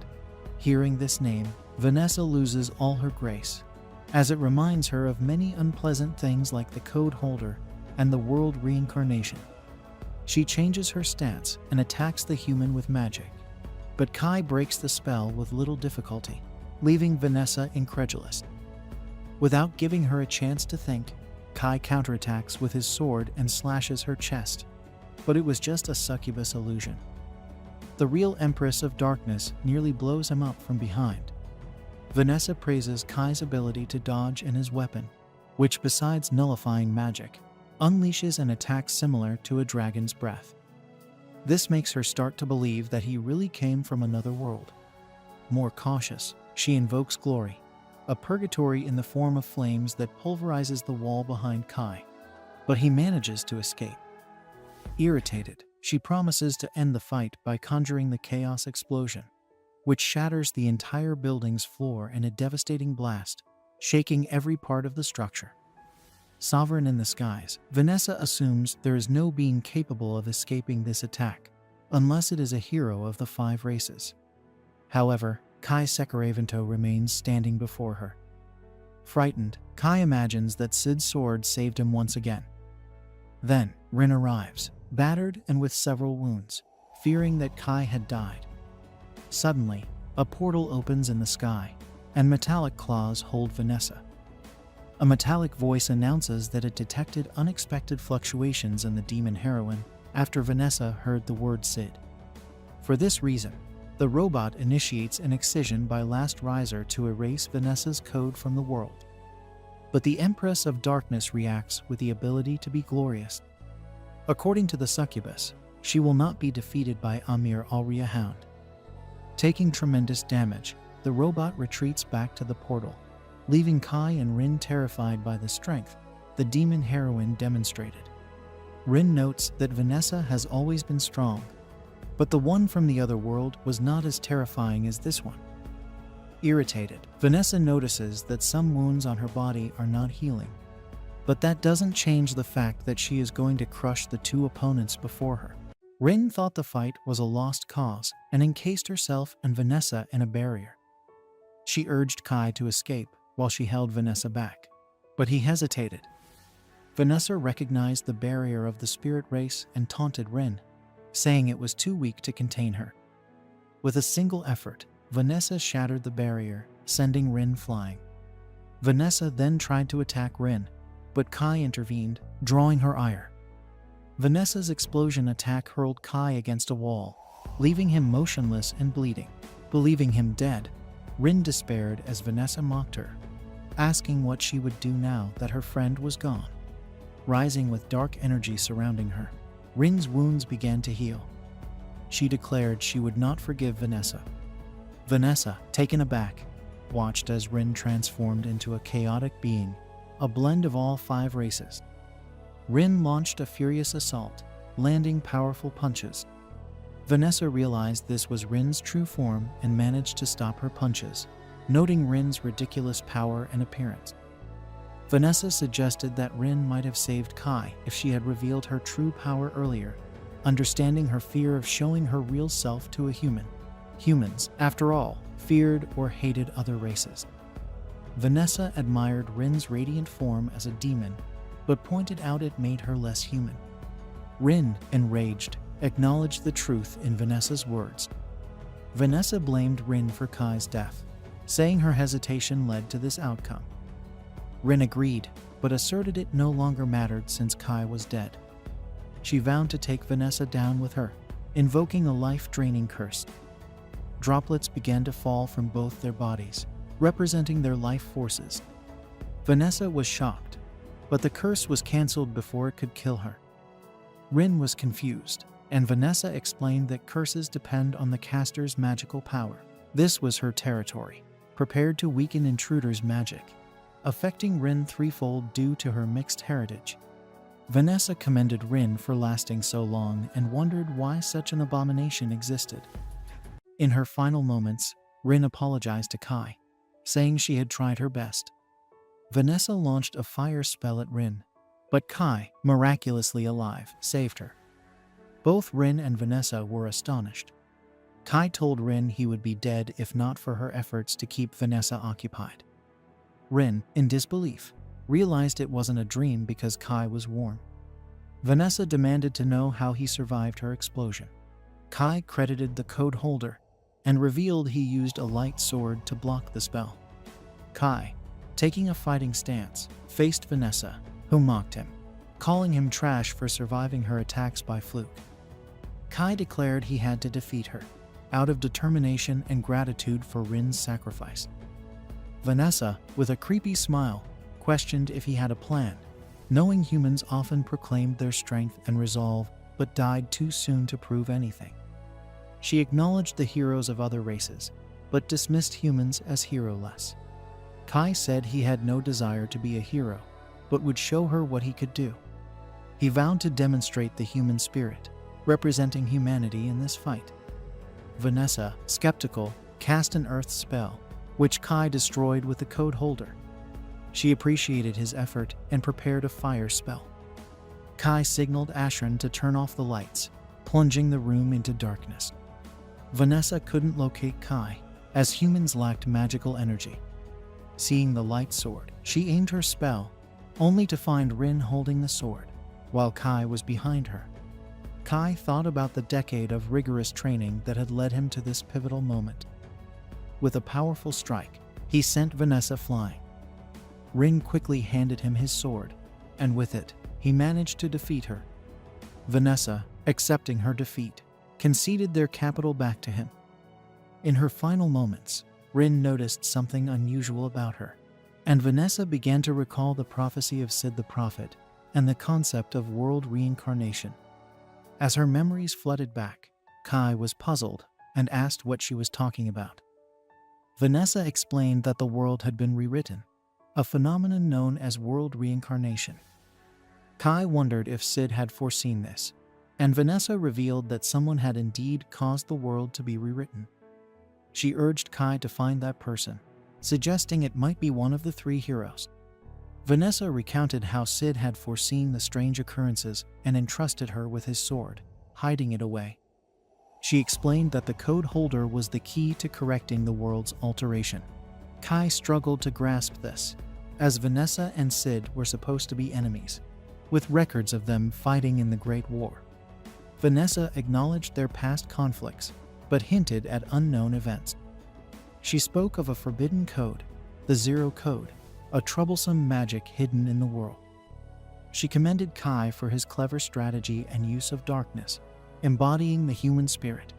Hearing this name, Vanessa loses all her grace, as it reminds her of many unpleasant things like the code holder and the world reincarnation. She changes her stance and attacks the human with magic, but Kai breaks the spell with little difficulty, leaving Vanessa incredulous. Without giving her a chance to think, Kai counterattacks with his sword and slashes her chest, but it was just a succubus illusion. The real Empress of Darkness nearly blows him up from behind. Vanessa praises Kai's ability to dodge and his weapon, which besides nullifying magic, unleashes an attack similar to a dragon's breath. This makes her start to believe that he really came from another world. More cautious, she invokes Glory, a purgatory in the form of flames that pulverizes the wall behind Kai, but he manages to escape. Irritated, she promises to end the fight by conjuring the chaos explosion, which shatters the entire building's floor in a devastating blast, shaking every part of the structure. Sovereign in the skies, Vanessa assumes there is no being capable of escaping this attack, unless it is a hero of the 5 races. However, Kai Sakura Vento remains standing before her. Frightened, Kai imagines that Sid's sword saved him once again. Then, Rin arrives, battered and with several wounds, fearing that Kai had died. Suddenly, a portal opens in the sky, and metallic claws hold Vanessa. A metallic voice announces that it detected unexpected fluctuations in the demon heroine after Vanessa heard the word Sid. For this reason, the robot initiates an excision by Last Riser to erase Vanessa's code from the world. But the Empress of Darkness reacts with the ability to be glorious. According to the succubus, she will not be defeated by Amir Alria Hound. Taking tremendous damage, the robot retreats back to the portal, leaving Kai and Rin terrified by the strength the demon heroine demonstrated. Rin notes that Vanessa has always been strong, but the one from the other world was not as terrifying as this one. Irritated, Vanessa notices that some wounds on her body are not healing, but that doesn't change the fact that she is going to crush the two opponents before her. Rin thought the fight was a lost cause and encased herself and Vanessa in a barrier. She urged Kai to escape while she held Vanessa back, but he hesitated. Vanessa recognized the barrier of the spirit race and taunted Rin, saying it was too weak to contain her. With a single effort, Vanessa shattered the barrier, sending Rin flying. Vanessa then tried to attack Rin, but Kai intervened, drawing her ire. Vanessa's explosion attack hurled Kai against a wall, leaving him motionless and bleeding. Believing him dead, Rin despaired as Vanessa mocked her, asking what she would do now that her friend was gone. Rising with dark energy surrounding her, Rin's wounds began to heal. She declared she would not forgive Vanessa. Vanessa, taken aback, watched as Rin transformed into a chaotic being, a blend of all 5 races. Rin launched a furious assault, landing powerful punches. Vanessa realized this was Rin's true form and managed to stop her punches, noting Rin's ridiculous power and appearance. Vanessa suggested that Rin might have saved Kai if she had revealed her true power earlier, understanding her fear of showing her real self to a human. Humans, after all, feared or hated other races. Vanessa admired Rin's radiant form as a demon, but pointed out it made her less human. Rin, enraged, acknowledged the truth in Vanessa's words. Vanessa blamed Rin for Kai's death, saying her hesitation led to this outcome. Rin agreed, but asserted it no longer mattered since Kai was dead. She vowed to take Vanessa down with her, invoking a life-draining curse. Droplets began to fall from both their bodies, representing their life forces. Vanessa was shocked, but the curse was cancelled before it could kill her. Rin was confused, and Vanessa explained that curses depend on the caster's magical power. This was her territory, prepared to weaken intruders' magic, affecting Rin threefold due to her mixed heritage. Vanessa commended Rin for lasting so long and wondered why such an abomination existed. In her final moments, Rin apologized to Kai, saying she had tried her best. Vanessa launched a fire spell at Rin, but Kai, miraculously alive, saved her. Both Rin and Vanessa were astonished. Kai told Rin he would be dead if not for her efforts to keep Vanessa occupied. Rin, in disbelief, realized it wasn't a dream because Kai was warm. Vanessa demanded to know how he survived her explosion. Kai credited the code holder and revealed he used a light sword to block the spell. Kai, taking a fighting stance, faced Vanessa, who mocked him, calling him trash for surviving her attacks by fluke. Kai declared he had to defeat her, out of determination and gratitude for Rin's sacrifice. Vanessa, with a creepy smile, questioned if he had a plan, knowing humans often proclaimed their strength and resolve but died too soon to prove anything. She acknowledged the heroes of other races, but dismissed humans as hero-less. Kai said he had no desire to be a hero, but would show her what he could do. He vowed to demonstrate the human spirit, representing humanity in this fight. Vanessa, skeptical, cast an earth spell, which Kai destroyed with the code holder. She appreciated his effort and prepared a fire spell. Kai signaled Ashran to turn off the lights, plunging the room into darkness. Vanessa couldn't locate Kai, as humans lacked magical energy. Seeing the light sword, she aimed her spell, only to find Rin holding the sword, while Kai was behind her. Kai thought about the decade of rigorous training that had led him to this pivotal moment. With a powerful strike, he sent Vanessa flying. Rin quickly handed him his sword, and with it, he managed to defeat her. Vanessa, accepting her defeat, conceded their capital back to him. In her final moments, Rin noticed something unusual about her, and Vanessa began to recall the prophecy of Sid the Prophet and the concept of world reincarnation. As her memories flooded back, Kai was puzzled and asked what she was talking about. Vanessa explained that the world had been rewritten, a phenomenon known as world reincarnation. Kai wondered if Sid had foreseen this, and Vanessa revealed that someone had indeed caused the world to be rewritten. She urged Kai to find that person, suggesting it might be one of the three heroes. Vanessa recounted how Sid had foreseen the strange occurrences and entrusted her with his sword, hiding it away. She explained that the code holder was the key to correcting the world's alteration. Kai struggled to grasp this, as Vanessa and Sid were supposed to be enemies, with records of them fighting in the Great War. Vanessa acknowledged their past conflicts, but hinted at unknown events. She spoke of a forbidden code, the Zero Code, a troublesome magic hidden in the world. She commended Kai for his clever strategy and use of darkness, embodying the human spirit.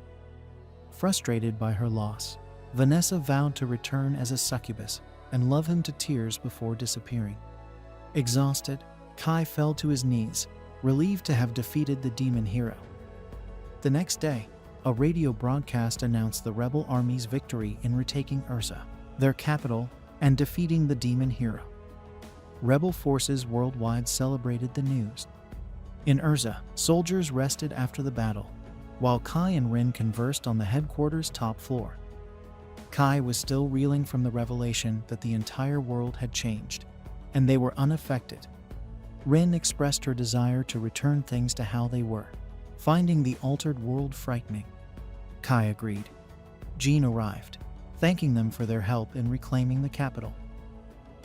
Frustrated by her loss, Vanessa vowed to return as a succubus and love him to tears before disappearing. Exhausted, Kai fell to his knees, relieved to have defeated the demon hero. The next day, a radio broadcast announced the rebel army's victory in retaking Urza, their capital, and defeating the demon hero. Rebel forces worldwide celebrated the news. In Urza, soldiers rested after the battle, while Kai and Rin conversed on the headquarters' top floor. Kai was still reeling from the revelation that the entire world had changed, and they were unaffected. Rin expressed her desire to return things to how they were, finding the altered world frightening. Kai agreed. Jean arrived, thanking them for their help in reclaiming the capital.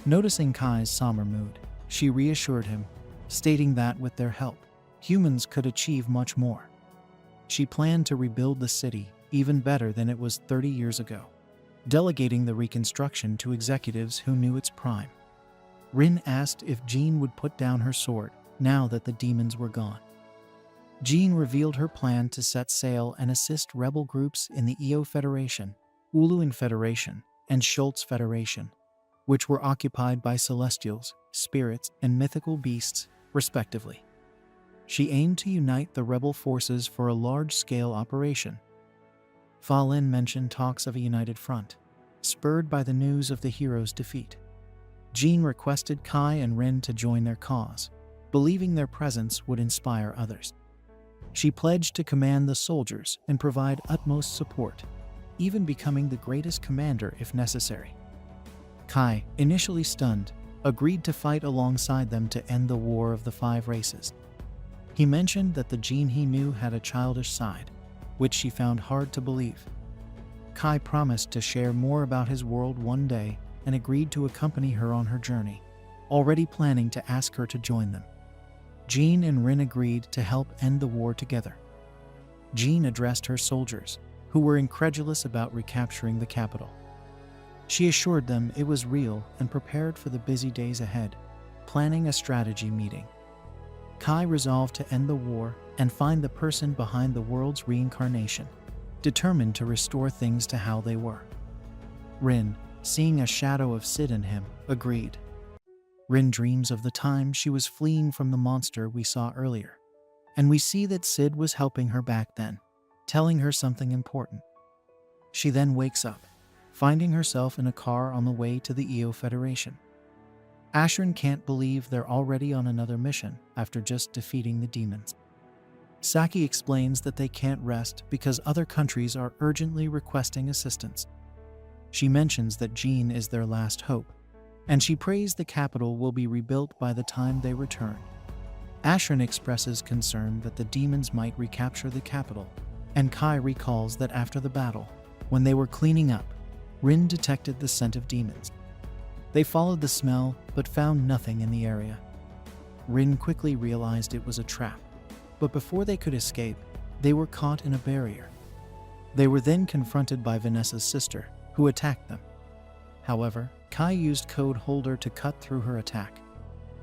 Noticing Kai's somber mood, she reassured him, stating that with their help, humans could achieve much more. She planned to rebuild the city even better than it was 30 years ago, delegating the reconstruction to executives who knew its prime. Rin asked if Jean would put down her sword now that the demons were gone. Jean revealed her plan to set sail and assist rebel groups in the Io Federation, Uluin Federation, and Schultz Federation, which were occupied by celestials, spirits, and mythical beasts, respectively. She aimed to unite the rebel forces for a large-scale operation. Fa Lin mentioned talks of a united front, spurred by the news of the hero's defeat. Jean requested Kai and Rin to join their cause, believing their presence would inspire others. She pledged to command the soldiers and provide utmost support, even becoming the greatest commander if necessary. Kai, initially stunned, agreed to fight alongside them to end the War of the Five Races. He mentioned that the Jean he knew had a childish side, which she found hard to believe. Kai promised to share more about his world one day and agreed to accompany her on her journey, already planning to ask her to join them. Jean and Rin agreed to help end the war together. Jean addressed her soldiers, who were incredulous about recapturing the capital. She assured them it was real and prepared for the busy days ahead, planning a strategy meeting. Kai resolved to end the war and find the person behind the world's reincarnation, determined to restore things to how they were. Rin, seeing a shadow of Sid in him, agreed. Rin dreams of the time she was fleeing from the monster we saw earlier, and we see that Sid was helping her back then, telling her something important. She then wakes up, finding herself in a car on the way to the Io Federation. Ashrin can't believe they're already on another mission after just defeating the demons. Saki explains that they can't rest because other countries are urgently requesting assistance. She mentions that Jean is their last hope, and she prays the capital will be rebuilt by the time they return. Ashrin expresses concern that the demons might recapture the capital, and Kai recalls that after the battle, when they were cleaning up, Rin detected the scent of demons. They followed the smell but found nothing in the area. Rin quickly realized it was a trap, but before they could escape, they were caught in a barrier. They were then confronted by Vanessa's sister, who attacked them. However, Kai used Code Holder to cut through her attack.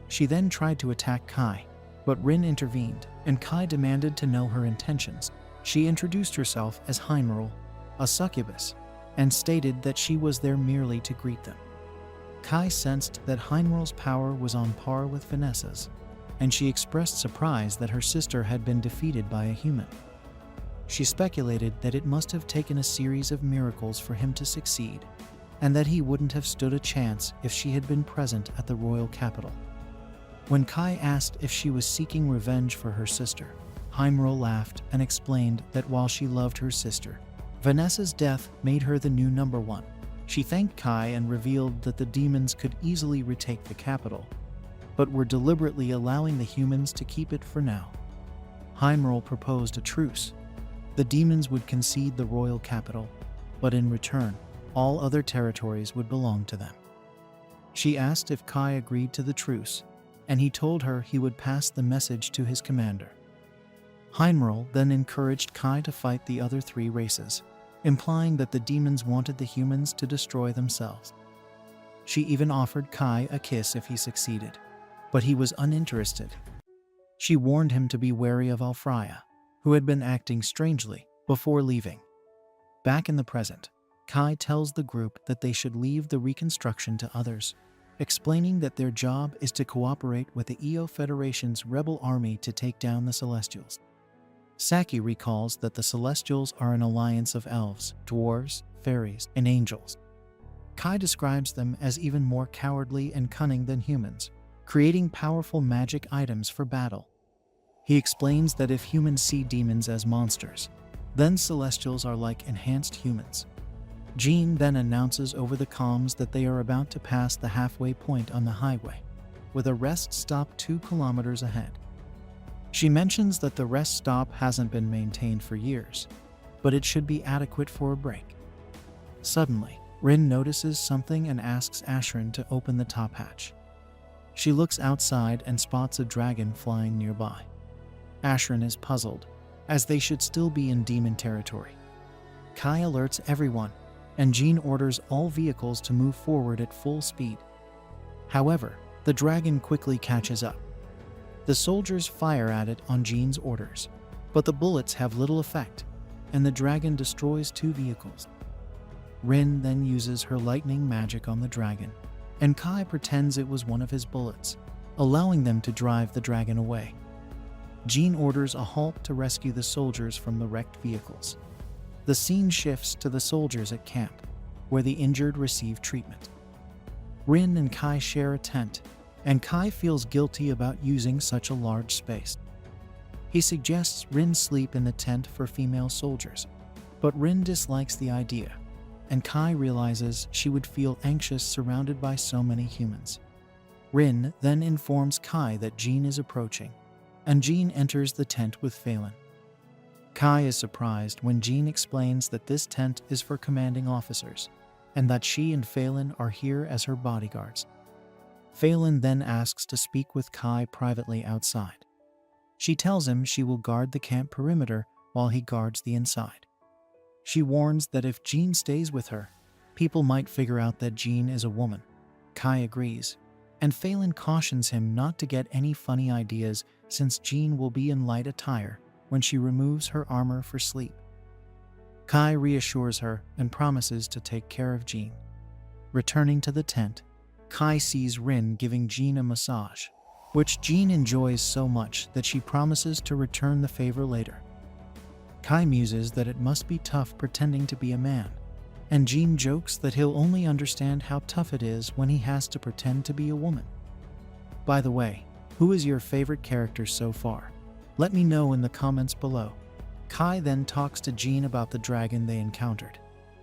She then tried to attack Kai, but Rin intervened, and Kai demanded to know her intentions. She introduced herself as Heinril, a succubus, and stated that she was there merely to greet them. Kai sensed that Heinril's power was on par with Vanessa's, and she expressed surprise that her sister had been defeated by a human. She speculated that it must have taken a series of miracles for him to succeed, and that he wouldn't have stood a chance if she had been present at the royal capital. When Kai asked if she was seeking revenge for her sister, Heimrall laughed and explained that while she loved her sister, Vanessa's death made her the new number one. She thanked Kai and revealed that the demons could easily retake the capital, but were deliberately allowing the humans to keep it for now. Heimrall proposed a truce. The demons would concede the royal capital, but in return, all other territories would belong to them. She asked if Kai agreed to the truce, and he told her he would pass the message to his commander. Heimrall then encouraged Kai to fight the other three races, implying that the demons wanted the humans to destroy themselves. She even offered Kai a kiss if he succeeded, but he was uninterested. She warned him to be wary of Alfreya, who had been acting strangely, before leaving. Back in the present, Kai tells the group that they should leave the reconstruction to others, explaining that their job is to cooperate with the EO Federation's rebel army to take down the Celestials. Saki recalls that the Celestials are an alliance of elves, dwarves, fairies, and angels. Kai describes them as even more cowardly and cunning than humans, creating powerful magic items for battle. He explains that if humans see demons as monsters, then Celestials are like enhanced humans. Jean then announces over the comms that they are about to pass the halfway point on the highway, with a rest stop 2 kilometers ahead. She mentions that the rest stop hasn't been maintained for years, but it should be adequate for a break. Suddenly, Rin notices something and asks Ashrin to open the top hatch. She looks outside and spots a dragon flying nearby. Ashrin is puzzled, as they should still be in demon territory. Kai alerts everyone, and Jean orders all vehicles to move forward at full speed. However, the dragon quickly catches up. The soldiers fire at it on Jean's orders, but the bullets have little effect, and the dragon destroys 2 vehicles. Rin then uses her lightning magic on the dragon, and Kai pretends it was one of his bullets, allowing them to drive the dragon away. Jean orders a halt to rescue the soldiers from the wrecked vehicles. The scene shifts to the soldiers at camp, where the injured receive treatment. Rin and Kai share a tent, and Kai feels guilty about using such a large space. He suggests Rin sleep in the tent for female soldiers, but Rin dislikes the idea, and Kai realizes she would feel anxious surrounded by so many humans. Rin then informs Kai that Jean is approaching, and Jean enters the tent with Phelan. Kai is surprised when Jean explains that this tent is for commanding officers, and that she and Phelan are here as her bodyguards. Phelan then asks to speak with Kai privately outside. She tells him she will guard the camp perimeter while he guards the inside. She warns that if Jean stays with her, people might figure out that Jean is a woman. Kai agrees, and Phelan cautions him not to get any funny ideas since Jean will be in light attire when she removes her armor for sleep. Kai reassures her and promises to take care of Jean. Returning to the tent, Kai sees Rin giving Jean a massage, which Jean enjoys so much that she promises to return the favor later. Kai muses that it must be tough pretending to be a man, and Jean jokes that he'll only understand how tough it is when he has to pretend to be a woman. By the way, who is your favorite character so far? Let me know in the comments below. Kai then talks to Jean about the dragon they encountered,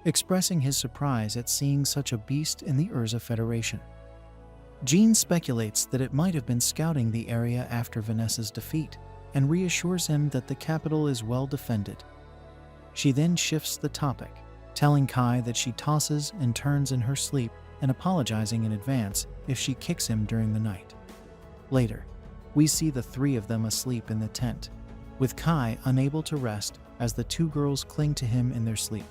expressing his surprise at seeing such a beast in the Urza Federation. Jean speculates that it might have been scouting the area after Vanessa's defeat, and reassures him that the capital is well defended. She then shifts the topic, telling Kai that she tosses and turns in her sleep and apologizing in advance if she kicks him during the night. Later, we see the 3 of them asleep in the tent, with Kai unable to rest as the 2 girls cling to him in their sleep.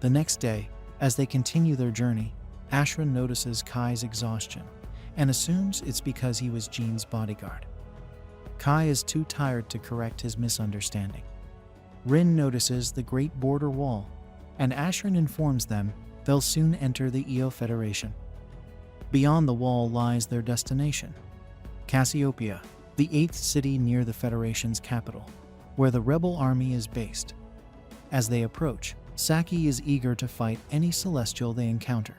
The next day, as they continue their journey, Ashra notices Kai's exhaustion and assumes it's because he was Jean's bodyguard. Kai is too tired to correct his misunderstanding. Rin notices the Great Border Wall, and Ashrin informs them they'll soon enter the EO Federation. Beyond the wall lies their destination, Cassiopeia, the 8th city near the Federation's capital, where the rebel army is based. As they approach, Saki is eager to fight any celestial they encounter.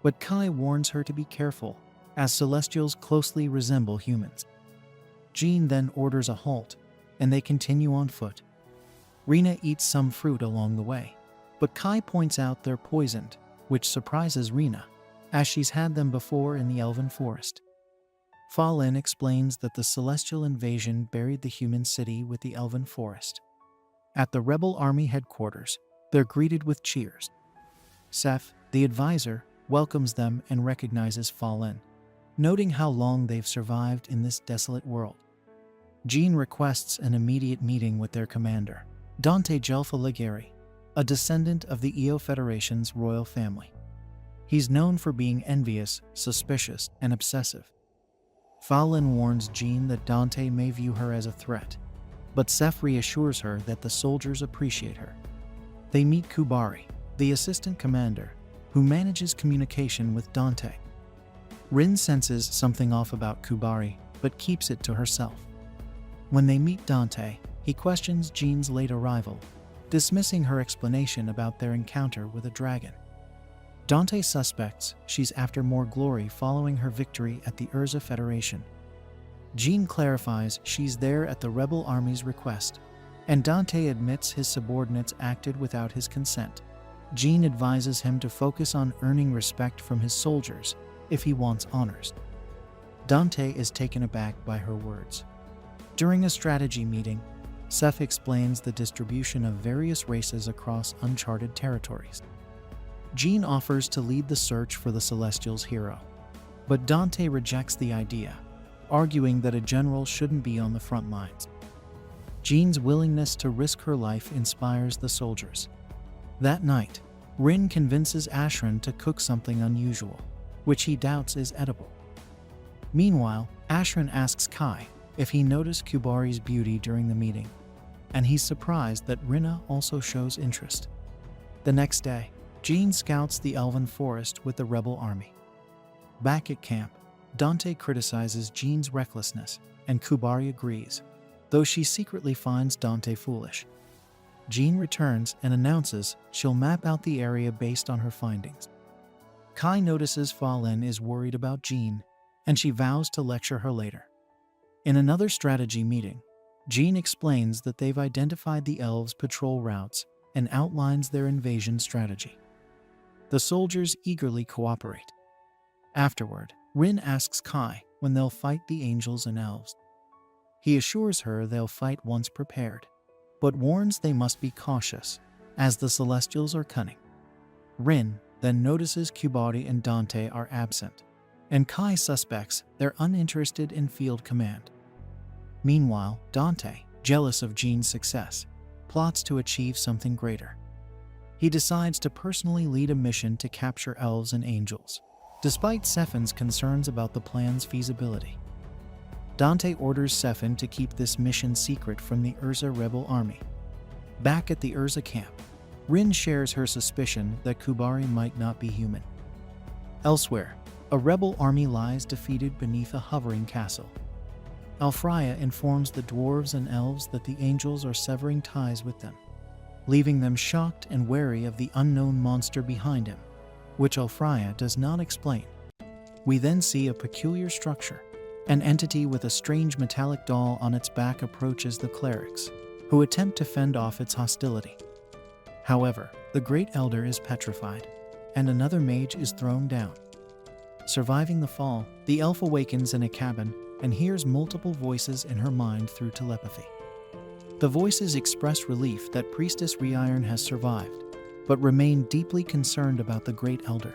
But Kai warns her to be careful, as celestials closely resemble humans. Jean then orders a halt, and they continue on foot. Rina eats some fruit along the way, but Kai points out they're poisoned, which surprises Rina, as she's had them before in the elven forest. Fa Lin explains that the celestial invasion buried the human city with the elven forest. At the rebel army headquarters, they're greeted with cheers. Seth, the advisor, welcomes them and recognizes Fa Lin, noting how long they've survived in this desolate world. Jean requests an immediate meeting with their commander, Dante Gelfa Ligeri, a descendant of the Io Federation's royal family. He's known for being envious, suspicious, and obsessive. Fa Lin warns Jean that Dante may view her as a threat, but Seth reassures her that the soldiers appreciate her. They meet Kubari, the assistant commander, who manages communication with Dante. Rin senses something off about Kubari, but keeps it to herself. When they meet Dante, he questions Jean's late arrival, dismissing her explanation about their encounter with a dragon. Dante suspects she's after more glory following her victory at the Urza Federation. Jean clarifies she's there at the rebel army's request, and Dante admits his subordinates acted without his consent. Jean advises him to focus on earning respect from his soldiers if he wants honors. Dante is taken aback by her words. During a strategy meeting, Seth explains the distribution of various races across uncharted territories. Jean offers to lead the search for the Celestial's hero, but Dante rejects the idea, arguing that a general shouldn't be on the front lines. Jean's willingness to risk her life inspires the soldiers. That night, Rin convinces Ashran to cook something unusual, which he doubts is edible. Meanwhile, Ashran asks Kai if he noticed Kubari's beauty during the meeting, and he's surprised that Rina also shows interest. The next day, Jean scouts the elven forest with the rebel army. Back at camp, Dante criticizes Jean's recklessness, and Kubari agrees, though she secretly finds Dante foolish. Jean returns and announces she'll map out the area based on her findings. Kai notices Fa Lin is worried about Jean, and she vows to lecture her later. In another strategy meeting, Jean explains that they've identified the elves' patrol routes and outlines their invasion strategy. The soldiers eagerly cooperate. Afterward, Rin asks Kai when they'll fight the angels and elves. He assures her they'll fight once prepared, but warns they must be cautious, as the Celestials are cunning. Rin then notices Kubari and Dante are absent, and Kai suspects they're uninterested in field command. Meanwhile, Dante, jealous of Jean's success, plots to achieve something greater. He decides to personally lead a mission to capture elves and angels, despite Sephin's concerns about the plan's feasibility. Dante orders Sephin to keep this mission secret from the Urza rebel army. Back at the Urza camp, Rin shares her suspicion that Kubari might not be human. Elsewhere, a rebel army lies defeated beneath a hovering castle. Alfraya informs the dwarves and elves that the angels are severing ties with them, leaving them shocked and wary of the unknown monster behind him, which Alfraya does not explain. We then see a peculiar structure. An entity with a strange metallic doll on its back approaches the clerics, who attempt to fend off its hostility. However, the Great Elder is petrified, and another mage is thrown down. Surviving the fall, the elf awakens in a cabin and hears multiple voices in her mind through telepathy. The voices express relief that Priestess Reiron has survived, but remain deeply concerned about the Great Elder.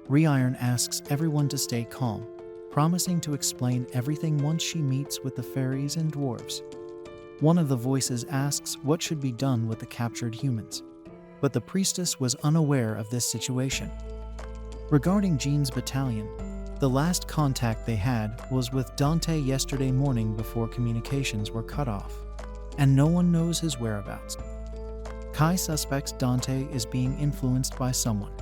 Reiron asks everyone to stay calm, promising to explain everything once she meets with the fairies and dwarves. One of the voices asks what should be done with the captured humans, but the priestess was unaware of this situation. Regarding Jean's battalion, the last contact they had was with Dante yesterday morning before communications were cut off, and no one knows his whereabouts. Kai suspects Dante is being influenced by someone,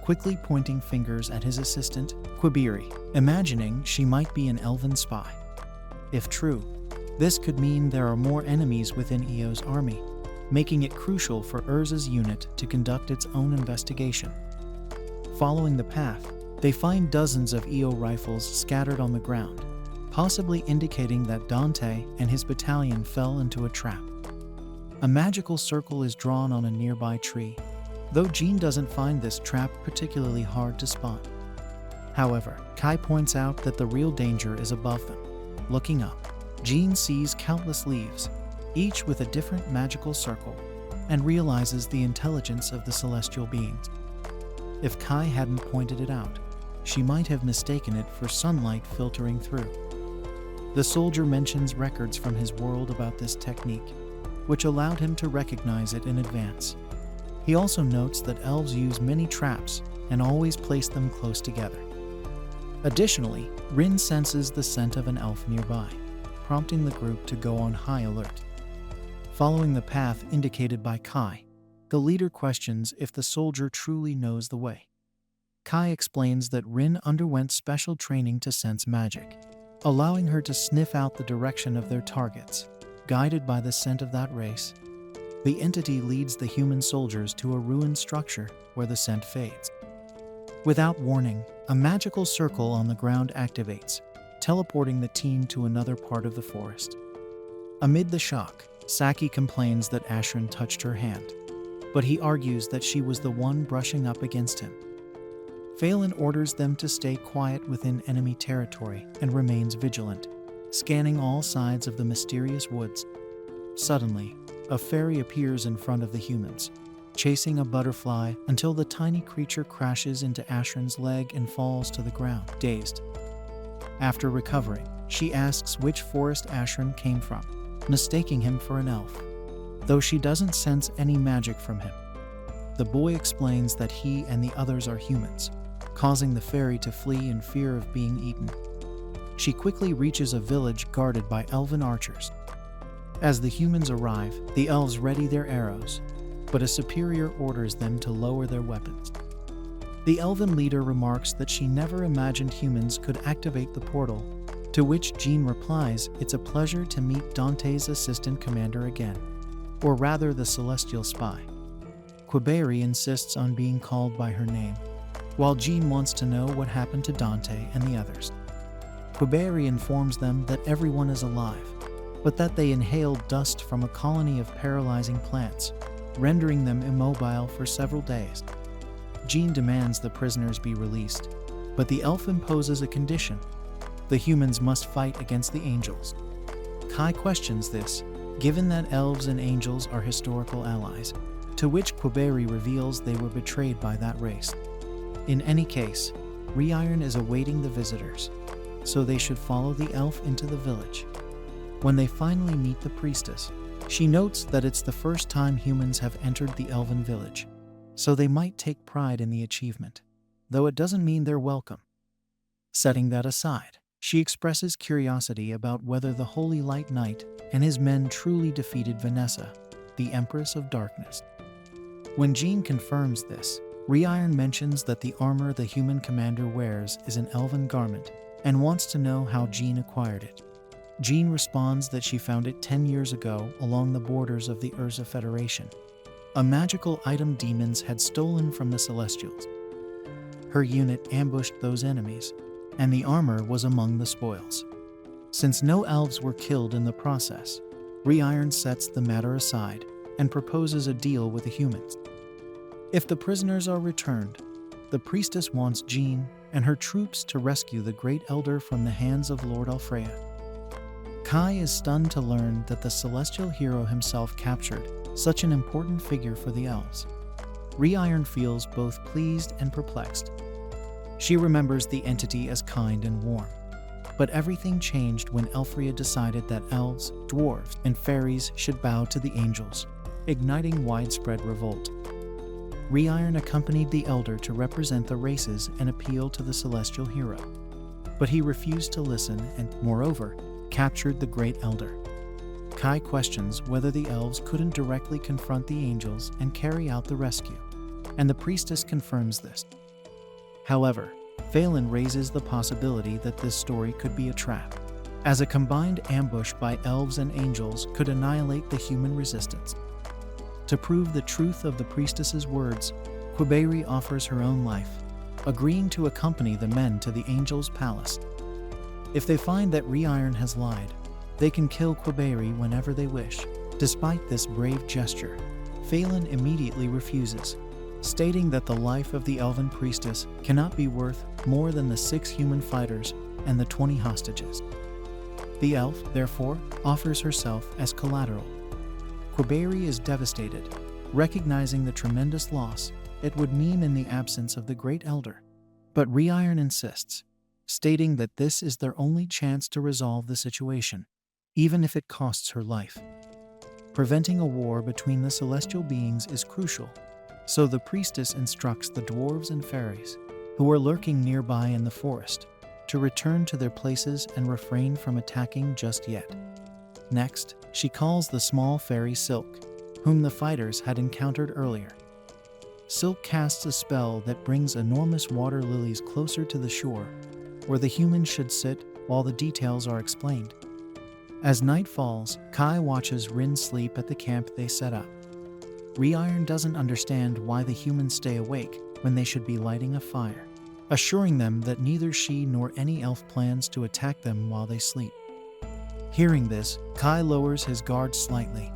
quickly pointing fingers at his assistant, Quibiri, imagining she might be an elven spy. If true, this could mean there are more enemies within Eo's army, making it crucial for Urza's unit to conduct its own investigation. Following the path, they find dozens of Eo rifles scattered on the ground, possibly indicating that Dante and his battalion fell into a trap. A magical circle is drawn on a nearby tree, though Jean doesn't find this trap particularly hard to spot. However, Kai points out that the real danger is above them. Looking up, Jean sees countless leaves, each with a different magical circle, and realizes the intelligence of the celestial beings. If Kai hadn't pointed it out, she might have mistaken it for sunlight filtering through. The soldier mentions records from his world about this technique, which allowed him to recognize it in advance. He also notes that elves use many traps and always place them close together. Additionally, Rin senses the scent of an elf nearby, prompting the group to go on high alert. Following the path indicated by Kai, the leader questions if the soldier truly knows the way. Kai explains that Rin underwent special training to sense magic, allowing her to sniff out the direction of their targets, guided by the scent of that race. The entity leads the human soldiers to a ruined structure where the scent fades. Without warning, a magical circle on the ground activates, teleporting the team to another part of the forest. Amid the shock, Saki complains that Ashran touched her hand, but he argues that she was the one brushing up against him. Phelan orders them to stay quiet within enemy territory and remains vigilant, scanning all sides of the mysterious woods. Suddenly, a fairy appears in front of the humans, chasing a butterfly until the tiny creature crashes into Ashran's leg and falls to the ground, dazed. After recovering, she asks which forest Ashran came from, mistaking him for an elf, though she doesn't sense any magic from him. The boy explains that he and the others are humans, causing the fairy to flee in fear of being eaten. She quickly reaches a village guarded by elven archers. As the humans arrive, the elves ready their arrows, but a superior orders them to lower their weapons. The elven leader remarks that she never imagined humans could activate the portal, to which Jean replies it's a pleasure to meet Dante's assistant commander again, or rather the celestial spy. Quiberi insists on being called by her name, while Jean wants to know what happened to Dante and the others. Quiberi informs them that everyone is alive, but that they inhaled dust from a colony of paralyzing plants, rendering them immobile for several days. Jean demands the prisoners be released, but the elf imposes a condition: the humans must fight against the angels. Kai questions this, given that elves and angels are historical allies, to which Quiberi reveals they were betrayed by that race. In any case, Reiron is awaiting the visitors, so they should follow the elf into the village. When they finally meet the priestess, she notes that it's the first time humans have entered the elven village, so they might take pride in the achievement, though it doesn't mean they're welcome. Setting that aside, she expresses curiosity about whether the Holy Light Knight and his men truly defeated Vanessa, the Empress of Darkness. When Jean confirms this, Reiron mentions that the armor the human commander wears is an elven garment and wants to know how Jean acquired it. Jean responds that she found it 10 years ago along the borders of the Urza Federation, a magical item demons had stolen from the Celestials. Her unit ambushed those enemies, and the armor was among the spoils. Since no elves were killed in the process, Reiron sets the matter aside and proposes a deal with the humans. If the prisoners are returned, the priestess wants Jean and her troops to rescue the Great Elder from the hands of Lord Alfreya. Kai is stunned to learn that the celestial hero himself captured such an important figure for the elves. Reiron feels both pleased and perplexed. She remembers the entity as kind and warm, but everything changed when Alfreya decided that elves, dwarves, and fairies should bow to the angels, igniting widespread revolt. Reiron accompanied the Elder to represent the races and appeal to the celestial hero, but he refused to listen and, moreover, captured the Great Elder. Kai questions whether the elves couldn't directly confront the angels and carry out the rescue, and the priestess confirms this. However, Phelan raises the possibility that this story could be a trap. as a combined ambush by elves and angels could annihilate the human resistance. To prove the truth of the priestess's words, Quiberi offers her own life, agreeing to accompany the men to the angels' palace. If they find that Reiron has lied, they can kill Quiberi whenever they wish. Despite this brave gesture, Phelan immediately refuses, stating that the life of the elven priestess cannot be worth more than the 6 human fighters and the 20 hostages. The elf, therefore, offers herself as collateral. Quiberi is devastated, recognizing the tremendous loss it would mean in the absence of the Great Elder. But Reiron insists, stating that this is their only chance to resolve the situation, even if it costs her life. Preventing a war between the celestial beings is crucial, so the priestess instructs the dwarves and fairies, who are lurking nearby in the forest, to return to their places and refrain from attacking just yet. Next, she calls the small fairy Silk, whom the fighters had encountered earlier. Silk casts a spell that brings enormous water lilies closer to the shore, where the humans should sit while the details are explained. As night falls, Kai watches Rin sleep at the camp they set up. Reiron doesn't understand why the humans stay awake when they should be lighting a fire, assuring them that neither she nor any elf plans to attack them while they sleep. Hearing this, Kai lowers his guard slightly.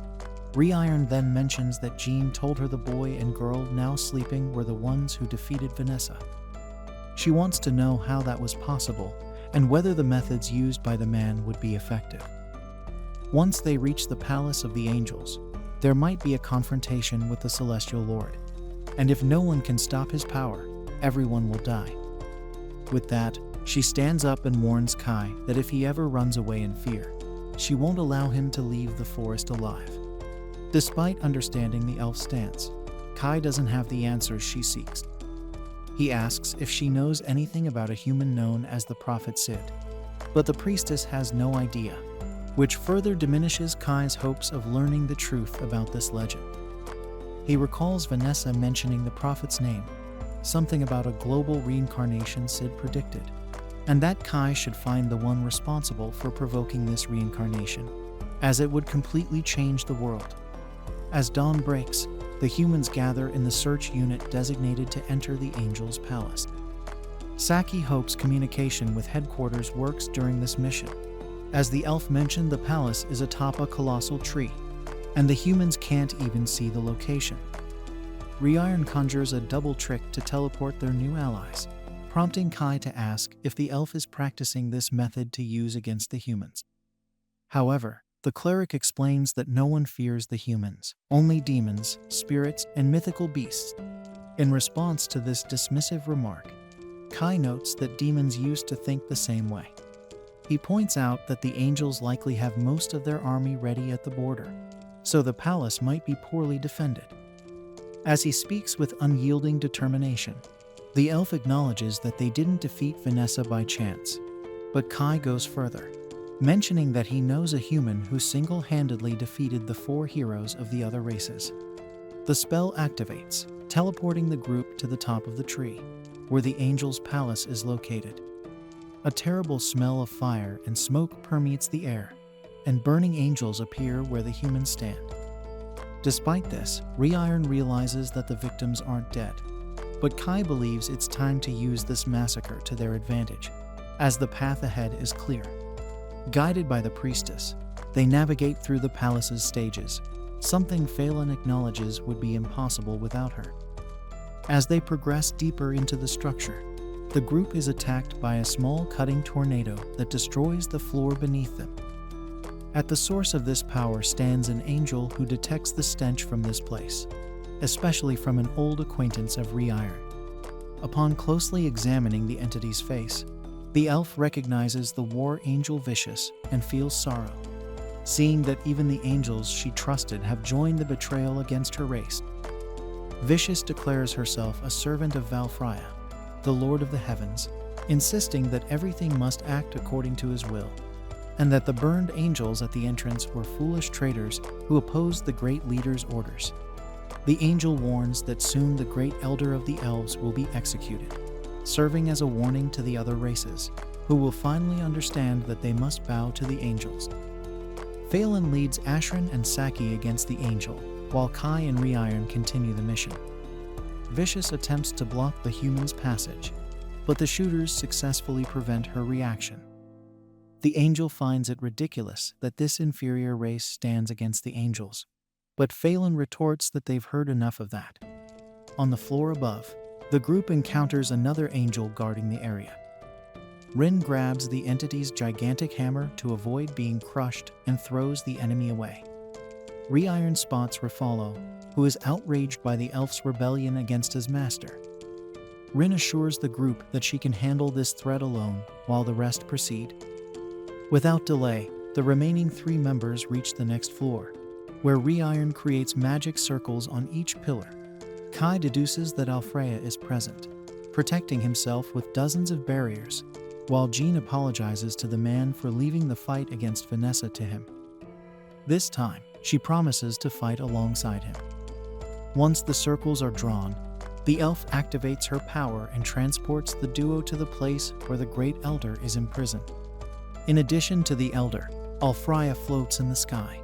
Reiron then mentions that Jean told her the boy and girl now sleeping were the ones who defeated Vanessa. She wants to know how that was possible and whether the methods used by the man would be effective. Once they reach the palace of the angels, there might be a confrontation with the Celestial Lord, and if no one can stop his power, everyone will die. With that, she stands up and warns Kai that if he ever runs away in fear, she won't allow him to leave the forest alive. Despite understanding the elf's stance, Kai doesn't have the answers she seeks. He asks if she knows anything about a human known as the Prophet Sid, but the priestess has no idea, which further diminishes Kai's hopes of learning the truth about this legend. He recalls Vanessa mentioning the prophet's name, something about a global reincarnation Sid predicted, and that Kai should find the one responsible for provoking this reincarnation, as it would completely change the world. As dawn breaks, the humans gather in the search unit designated to enter the Angel's Palace. Saki hopes communication with headquarters works during this mission, as the elf mentioned the palace is atop a colossal tree, and the humans can't even see the location. Reiron conjures a double trick to teleport their new allies, prompting Kai to ask if the elf is practicing this method to use against the humans. However, the cleric explains that no one fears the humans, only demons, spirits, and mythical beasts. In response to this dismissive remark, Kai notes that demons used to think the same way. He points out that the angels likely have most of their army ready at the border, so the palace might be poorly defended. As he speaks with unyielding determination, the elf acknowledges that they didn't defeat Vanessa by chance, but Kai goes further, mentioning that he knows a human who single-handedly defeated the 4 heroes of the other races. The spell activates, teleporting the group to the top of the tree, where the Angel's Palace is located. A terrible smell of fire and smoke permeates the air, and burning angels appear where the humans stand. Despite this, Reiron realizes that the victims aren't dead, but Kai believes it's time to use this massacre to their advantage, as the path ahead is clear. Guided by the priestess, they navigate through the palace's stages, something Phelan acknowledges would be impossible without her. As they progress deeper into the structure, the group is attacked by a small cutting tornado that destroys the floor beneath them. At the source of this power stands an angel who detects the stench from this place, especially from an old acquaintance of Reiron. Upon closely examining the entity's face, the elf recognizes the war angel Vicious and feels sorrow, seeing that even the angels she trusted have joined the betrayal against her race. Vicious declares herself a servant of Valfreya, the Lord of the Heavens, insisting that everything must act according to his will, and that the burned angels at the entrance were foolish traitors who opposed the great leader's orders. The angel warns that soon the great elder of the elves will be executed, serving as a warning to the other races. who will finally understand that they must bow to the angels. Phelan leads Ashran and Saki against the angel, while Kai and Reiron continue the mission. Vicious attempts to block the human's passage, but the shooters successfully prevent her reaction. The angel finds it ridiculous that this inferior race stands against the angels, but Phelan retorts that they've heard enough of that. On the floor above, the group encounters another angel guarding the area. Rin grabs the entity's gigantic hammer to avoid being crushed and throws the enemy away. Reiron spots Rafalo, who is outraged by the elf's rebellion against his master. Rin assures the group that she can handle this threat alone while the rest proceed. Without delay, the remaining 3 members reach the next floor, where Reiron creates magic circles on each pillar. Kai deduces that Alfreya is present, protecting himself with dozens of barriers, while Jean apologizes to the man for leaving the fight against Vanessa to him. This time, she promises to fight alongside him. Once the circles are drawn, the elf activates her power and transports the duo to the place where the Great Elder is imprisoned. In addition to the Elder, Alfreya floats in the sky,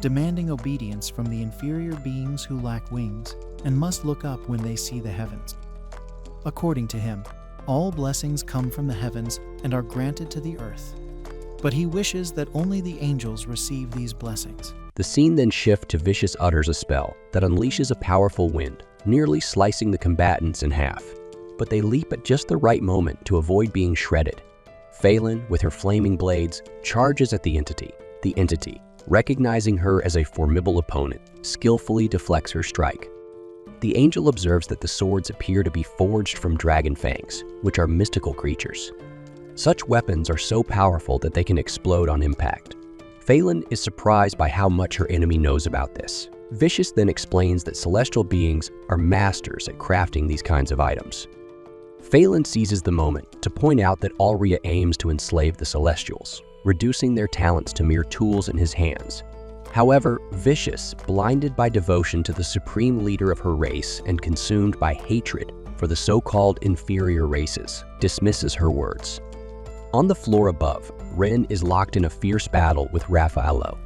demanding obedience from the inferior beings who lack wings and must look up when they see the heavens. According to him, all blessings come from the heavens and are granted to the earth, but he wishes that only the angels receive these blessings. The scene then shifts to Vicious utters a spell that unleashes a powerful wind, nearly slicing the combatants in half. But they leap at just the right moment to avoid being shredded. Phelan, with her flaming blades, charges at the entity. The entity, recognizing her as a formidable opponent, skillfully deflects her strike. The angel observes that the swords appear to be forged from dragon fangs, which are mystical creatures. Such weapons are so powerful that they can explode on impact. Phelan is surprised by how much her enemy knows about this. Vicious then explains that celestial beings are masters at crafting these kinds of items. Phelan seizes the moment to point out that Alria aims to enslave the Celestials, reducing their talents to mere tools in his hands. However, Vicious, blinded by devotion to the supreme leader of her race and consumed by hatred for the so-called inferior races, dismisses her words. On the floor above, Ren is locked in a fierce battle with Raffaello.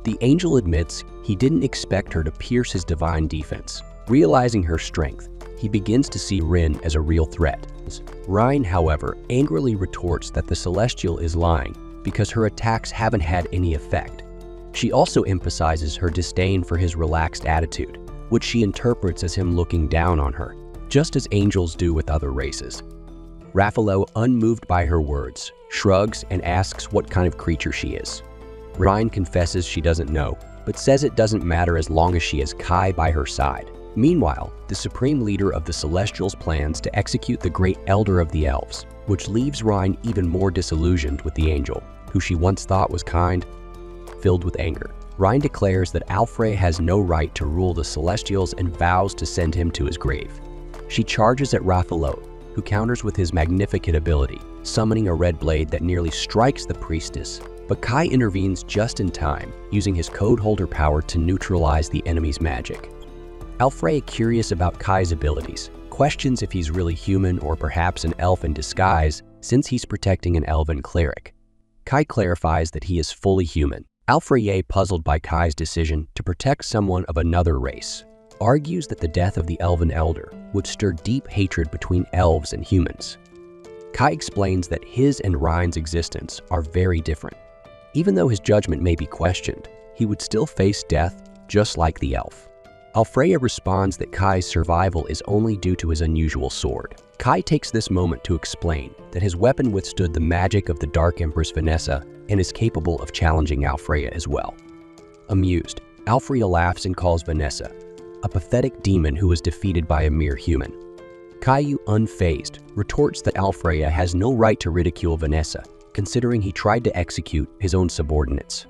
The angel admits he didn't expect her to pierce his divine defense. Realizing her strength, he begins to see Rin as a real threat. Rhine, however, angrily retorts that the Celestial is lying because her attacks haven't had any effect. She also emphasizes her disdain for his relaxed attitude, which she interprets as him looking down on her, just as angels do with other races. Raffaello, unmoved by her words, shrugs and asks what kind of creature she is. Rhine confesses she doesn't know, but says it doesn't matter as long as she has Kai by her side. Meanwhile, the supreme leader of the Celestials plans to execute the Great Elder of the Elves, which leaves Rhine even more disillusioned with the angel, who she once thought was kind. Filled with anger, Rhine declares that Alfred has no right to rule the Celestials and vows to send him to his grave. She charges at Raffaello, who counters with his magnificent ability, summoning a red blade that nearly strikes the priestess, but Kai intervenes just in time, using his code holder power to neutralize the enemy's magic. Alfred, curious about Kai's abilities, questions if he's really human or perhaps an elf in disguise, since he's protecting an elven cleric. Kai clarifies that he is fully human. Alfred, puzzled by Kai's decision to protect someone of another race, argues that the death of the elven elder would stir deep hatred between elves and humans. Kai explains that his and Rhine's existence are very different. Even though his judgment may be questioned, he would still face death just like the elf. Alfreya responds that Kai's survival is only due to his unusual sword. Kai takes this moment to explain that his weapon withstood the magic of the Dark Empress Vanessa and is capable of challenging Alfreya as well. Amused, Alfreya laughs and calls Vanessa a pathetic demon who was defeated by a mere human. Caillou, unfazed, retorts that Alfreya has no right to ridicule Vanessa, considering he tried to execute his own subordinates.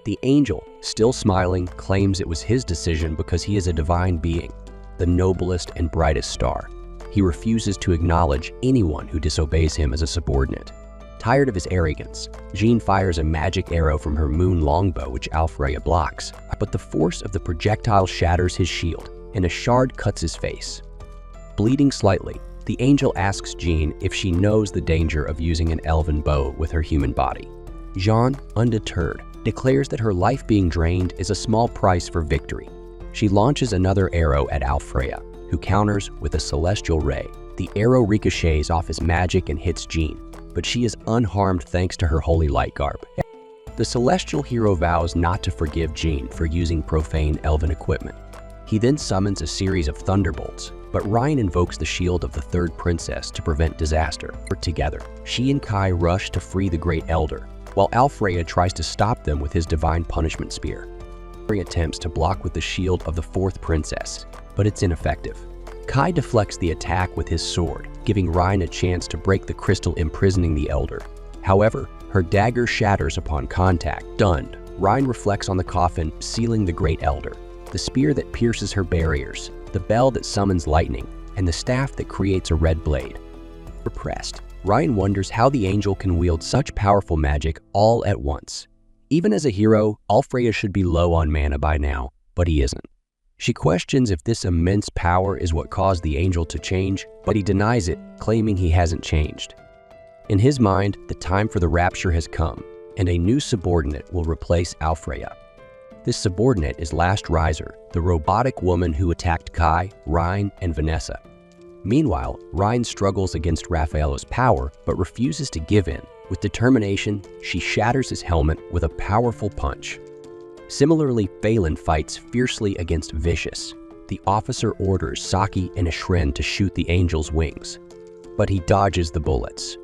The angel, still smiling, claims it was his decision because he is a divine being, the noblest and brightest star. He refuses to acknowledge anyone who disobeys him as a subordinate. Tired of his arrogance, Jean fires a magic arrow from her moon longbow which Alfreya blocks, but the force of the projectile shatters his shield and a shard cuts his face. Bleeding slightly, the angel asks Jean if she knows the danger of using an elven bow with her human body. Jean, undeterred, declares that her life being drained is a small price for victory. She launches another arrow at Alfreya, who counters with a celestial ray. The arrow ricochets off his magic and hits Jean, but she is unharmed thanks to her holy light garb. The celestial hero vows not to forgive Jean for using profane elven equipment. He then summons a series of thunderbolts, but Ryan invokes the shield of the third princess to prevent disaster. Together, she and Kai rush to free the Great Elder, while Alfreya tries to stop them with his divine punishment spear. He attempts to block with the shield of the fourth princess, but it's ineffective. Kai deflects the attack with his sword, giving Ryan a chance to break the crystal imprisoning the Elder. However, her dagger shatters upon contact. Stunned, Ryan reflects on the coffin, sealing the Great Elder. The spear that pierces her barriers, the bell that summons lightning, and the staff that creates a red blade. Repressed, Ryan wonders how the angel can wield such powerful magic all at once. Even as a hero, Alfreya should be low on mana by now, but he isn't. She questions if this immense power is what caused the angel to change, but he denies it, claiming he hasn't changed. In his mind, the time for the rapture has come, and a new subordinate will replace Alfreya. This subordinate is Last Riser, the robotic woman who attacked Kai, Ryan, and Vanessa. Meanwhile, Ryan struggles against Raffaello's power, but refuses to give in. With determination, she shatters his helmet with a powerful punch. Similarly, Phelan fights fiercely against Vicious. The officer orders Saki and Ashrin to shoot the angel's wings, but he dodges the bullets.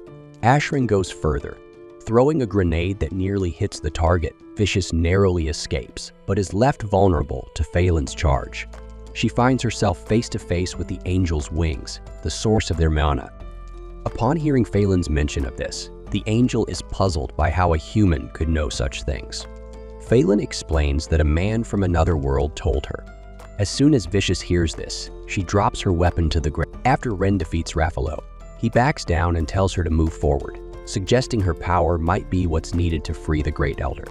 Ashrin goes further. Throwing a grenade that nearly hits the target, Vicious narrowly escapes, but is left vulnerable to Phelan's charge. She finds herself face to face with the angel's wings, the source of their mana. Upon hearing Phelan's mention of this, the angel is puzzled by how a human could know such things. Phelan explains that a man from another world told her. As soon as Vicious hears this, she drops her weapon to the ground. After Ren defeats Raffaello, he backs down and tells her to move forward, suggesting her power might be what's needed to free the Great Elder.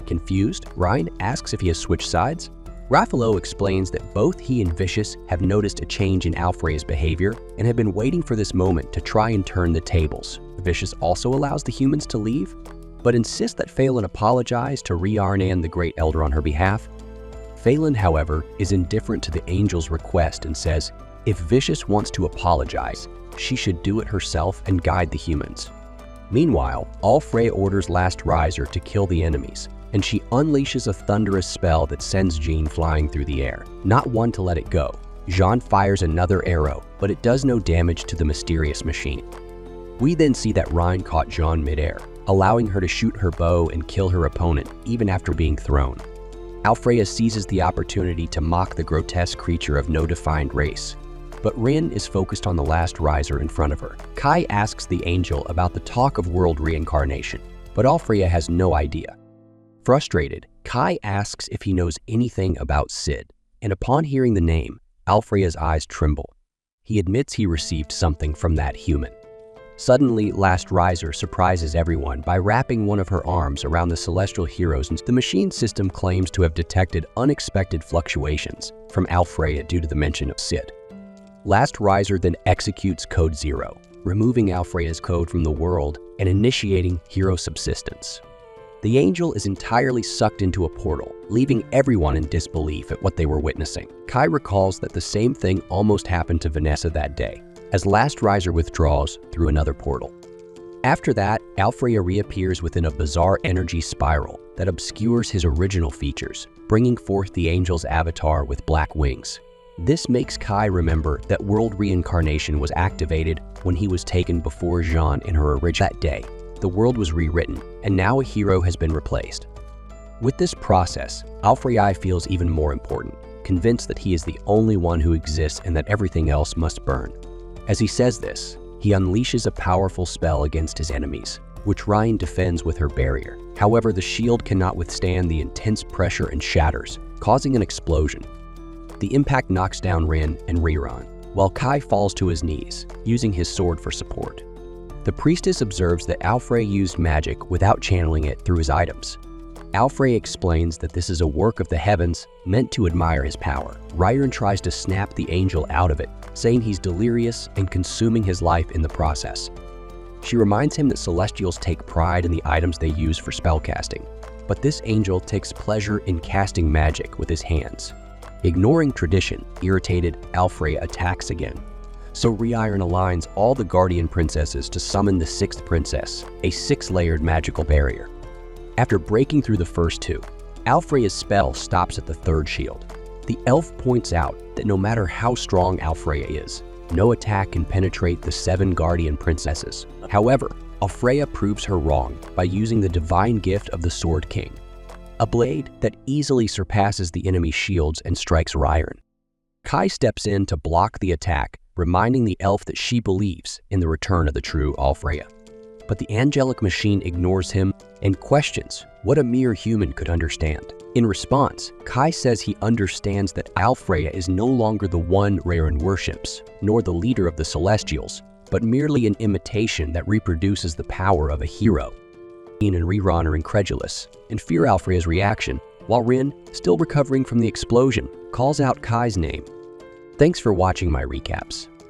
Confused, Ryan asks if he has switched sides. Raffaello explains that both he and Vicious have noticed a change in Alfreya's behavior and have been waiting for this moment to try and turn the tables. Vicious also allows the humans to leave, but insists that Phelan apologize to Rhiannon the Great Elder on her behalf. Phelan, however, is indifferent to the angel's request and says, if Vicious wants to apologize, she should do it herself and guide the humans. Meanwhile, Alfreya orders Last Riser to kill the enemies, and she unleashes a thunderous spell that sends Jean flying through the air. Not one to let it go, Jean fires another arrow, but it does no damage to the mysterious machine. We then see that Ryan caught Jean midair, allowing her to shoot her bow and kill her opponent even after being thrown. Alfreya seizes the opportunity to mock the grotesque creature of no defined race, but Rin is focused on the Last Riser in front of her. Kai asks the angel about the talk of world reincarnation, but Alfreya has no idea. Frustrated, Kai asks if he knows anything about Sid, and upon hearing the name, Alfreya's eyes tremble. He admits he received something from that human. Suddenly, Last Riser surprises everyone by wrapping one of her arms around the celestial heroes, and the machine system claims to have detected unexpected fluctuations from Alfreya due to the mention of Sid. Last Riser then executes Code Zero, removing Alfreya's code from the world and initiating hero subsistence. The angel is entirely sucked into a portal, leaving everyone in disbelief at what they were witnessing. Kai recalls that the same thing almost happened to Vanessa that day, as Last Riser withdraws through another portal. After that, Alfreya reappears within a bizarre energy spiral that obscures his original features, bringing forth the angel's avatar with black wings. This makes Kai remember that world reincarnation was activated when he was taken before Jean in her original. That day, the world was rewritten, and now a hero has been replaced. With this process, Alfreya feels even more important, convinced that he is the only one who exists and that everything else must burn. As he says this, he unleashes a powerful spell against his enemies, which Ryan defends with her barrier. However, the shield cannot withstand the intense pressure and shatters, causing an explosion. The impact knocks down Rin and Riran, while Kai falls to his knees, using his sword for support. The priestess observes that Alfreya used magic without channeling it through his items. Alfreya explains that this is a work of the heavens meant to admire his power. Ryan tries to snap the angel out of it, saying he's delirious and consuming his life in the process. She reminds him that Celestials take pride in the items they use for spellcasting, but this angel takes pleasure in casting magic with his hands. Ignoring tradition, irritated, Alfreya attacks again. So Reiron aligns all the Guardian Princesses to summon the 6th princess, a 6-layered magical barrier. After breaking through the first 2, Alfreya's spell stops at the 3rd shield. The elf points out that no matter how strong Alfreya is, no attack can penetrate the 7 Guardian Princesses. However, Alfreya proves her wrong by using the divine gift of the Sword King, a blade that easily surpasses the enemy's shields and strikes Reiron. Kai steps in to block the attack, reminding the elf that she believes in the return of the true Alfreya. But the angelic machine ignores him and questions what a mere human could understand. In response, Kai says he understands that Alfreya is no longer the one Reiron worships, nor the leader of the Celestials, but merely an imitation that reproduces the power of a hero. Rin and Reiron are incredulous and fear Alfreya's reaction, while Rin, still recovering from the explosion, calls out Kai's name. Thanks for watching my recaps.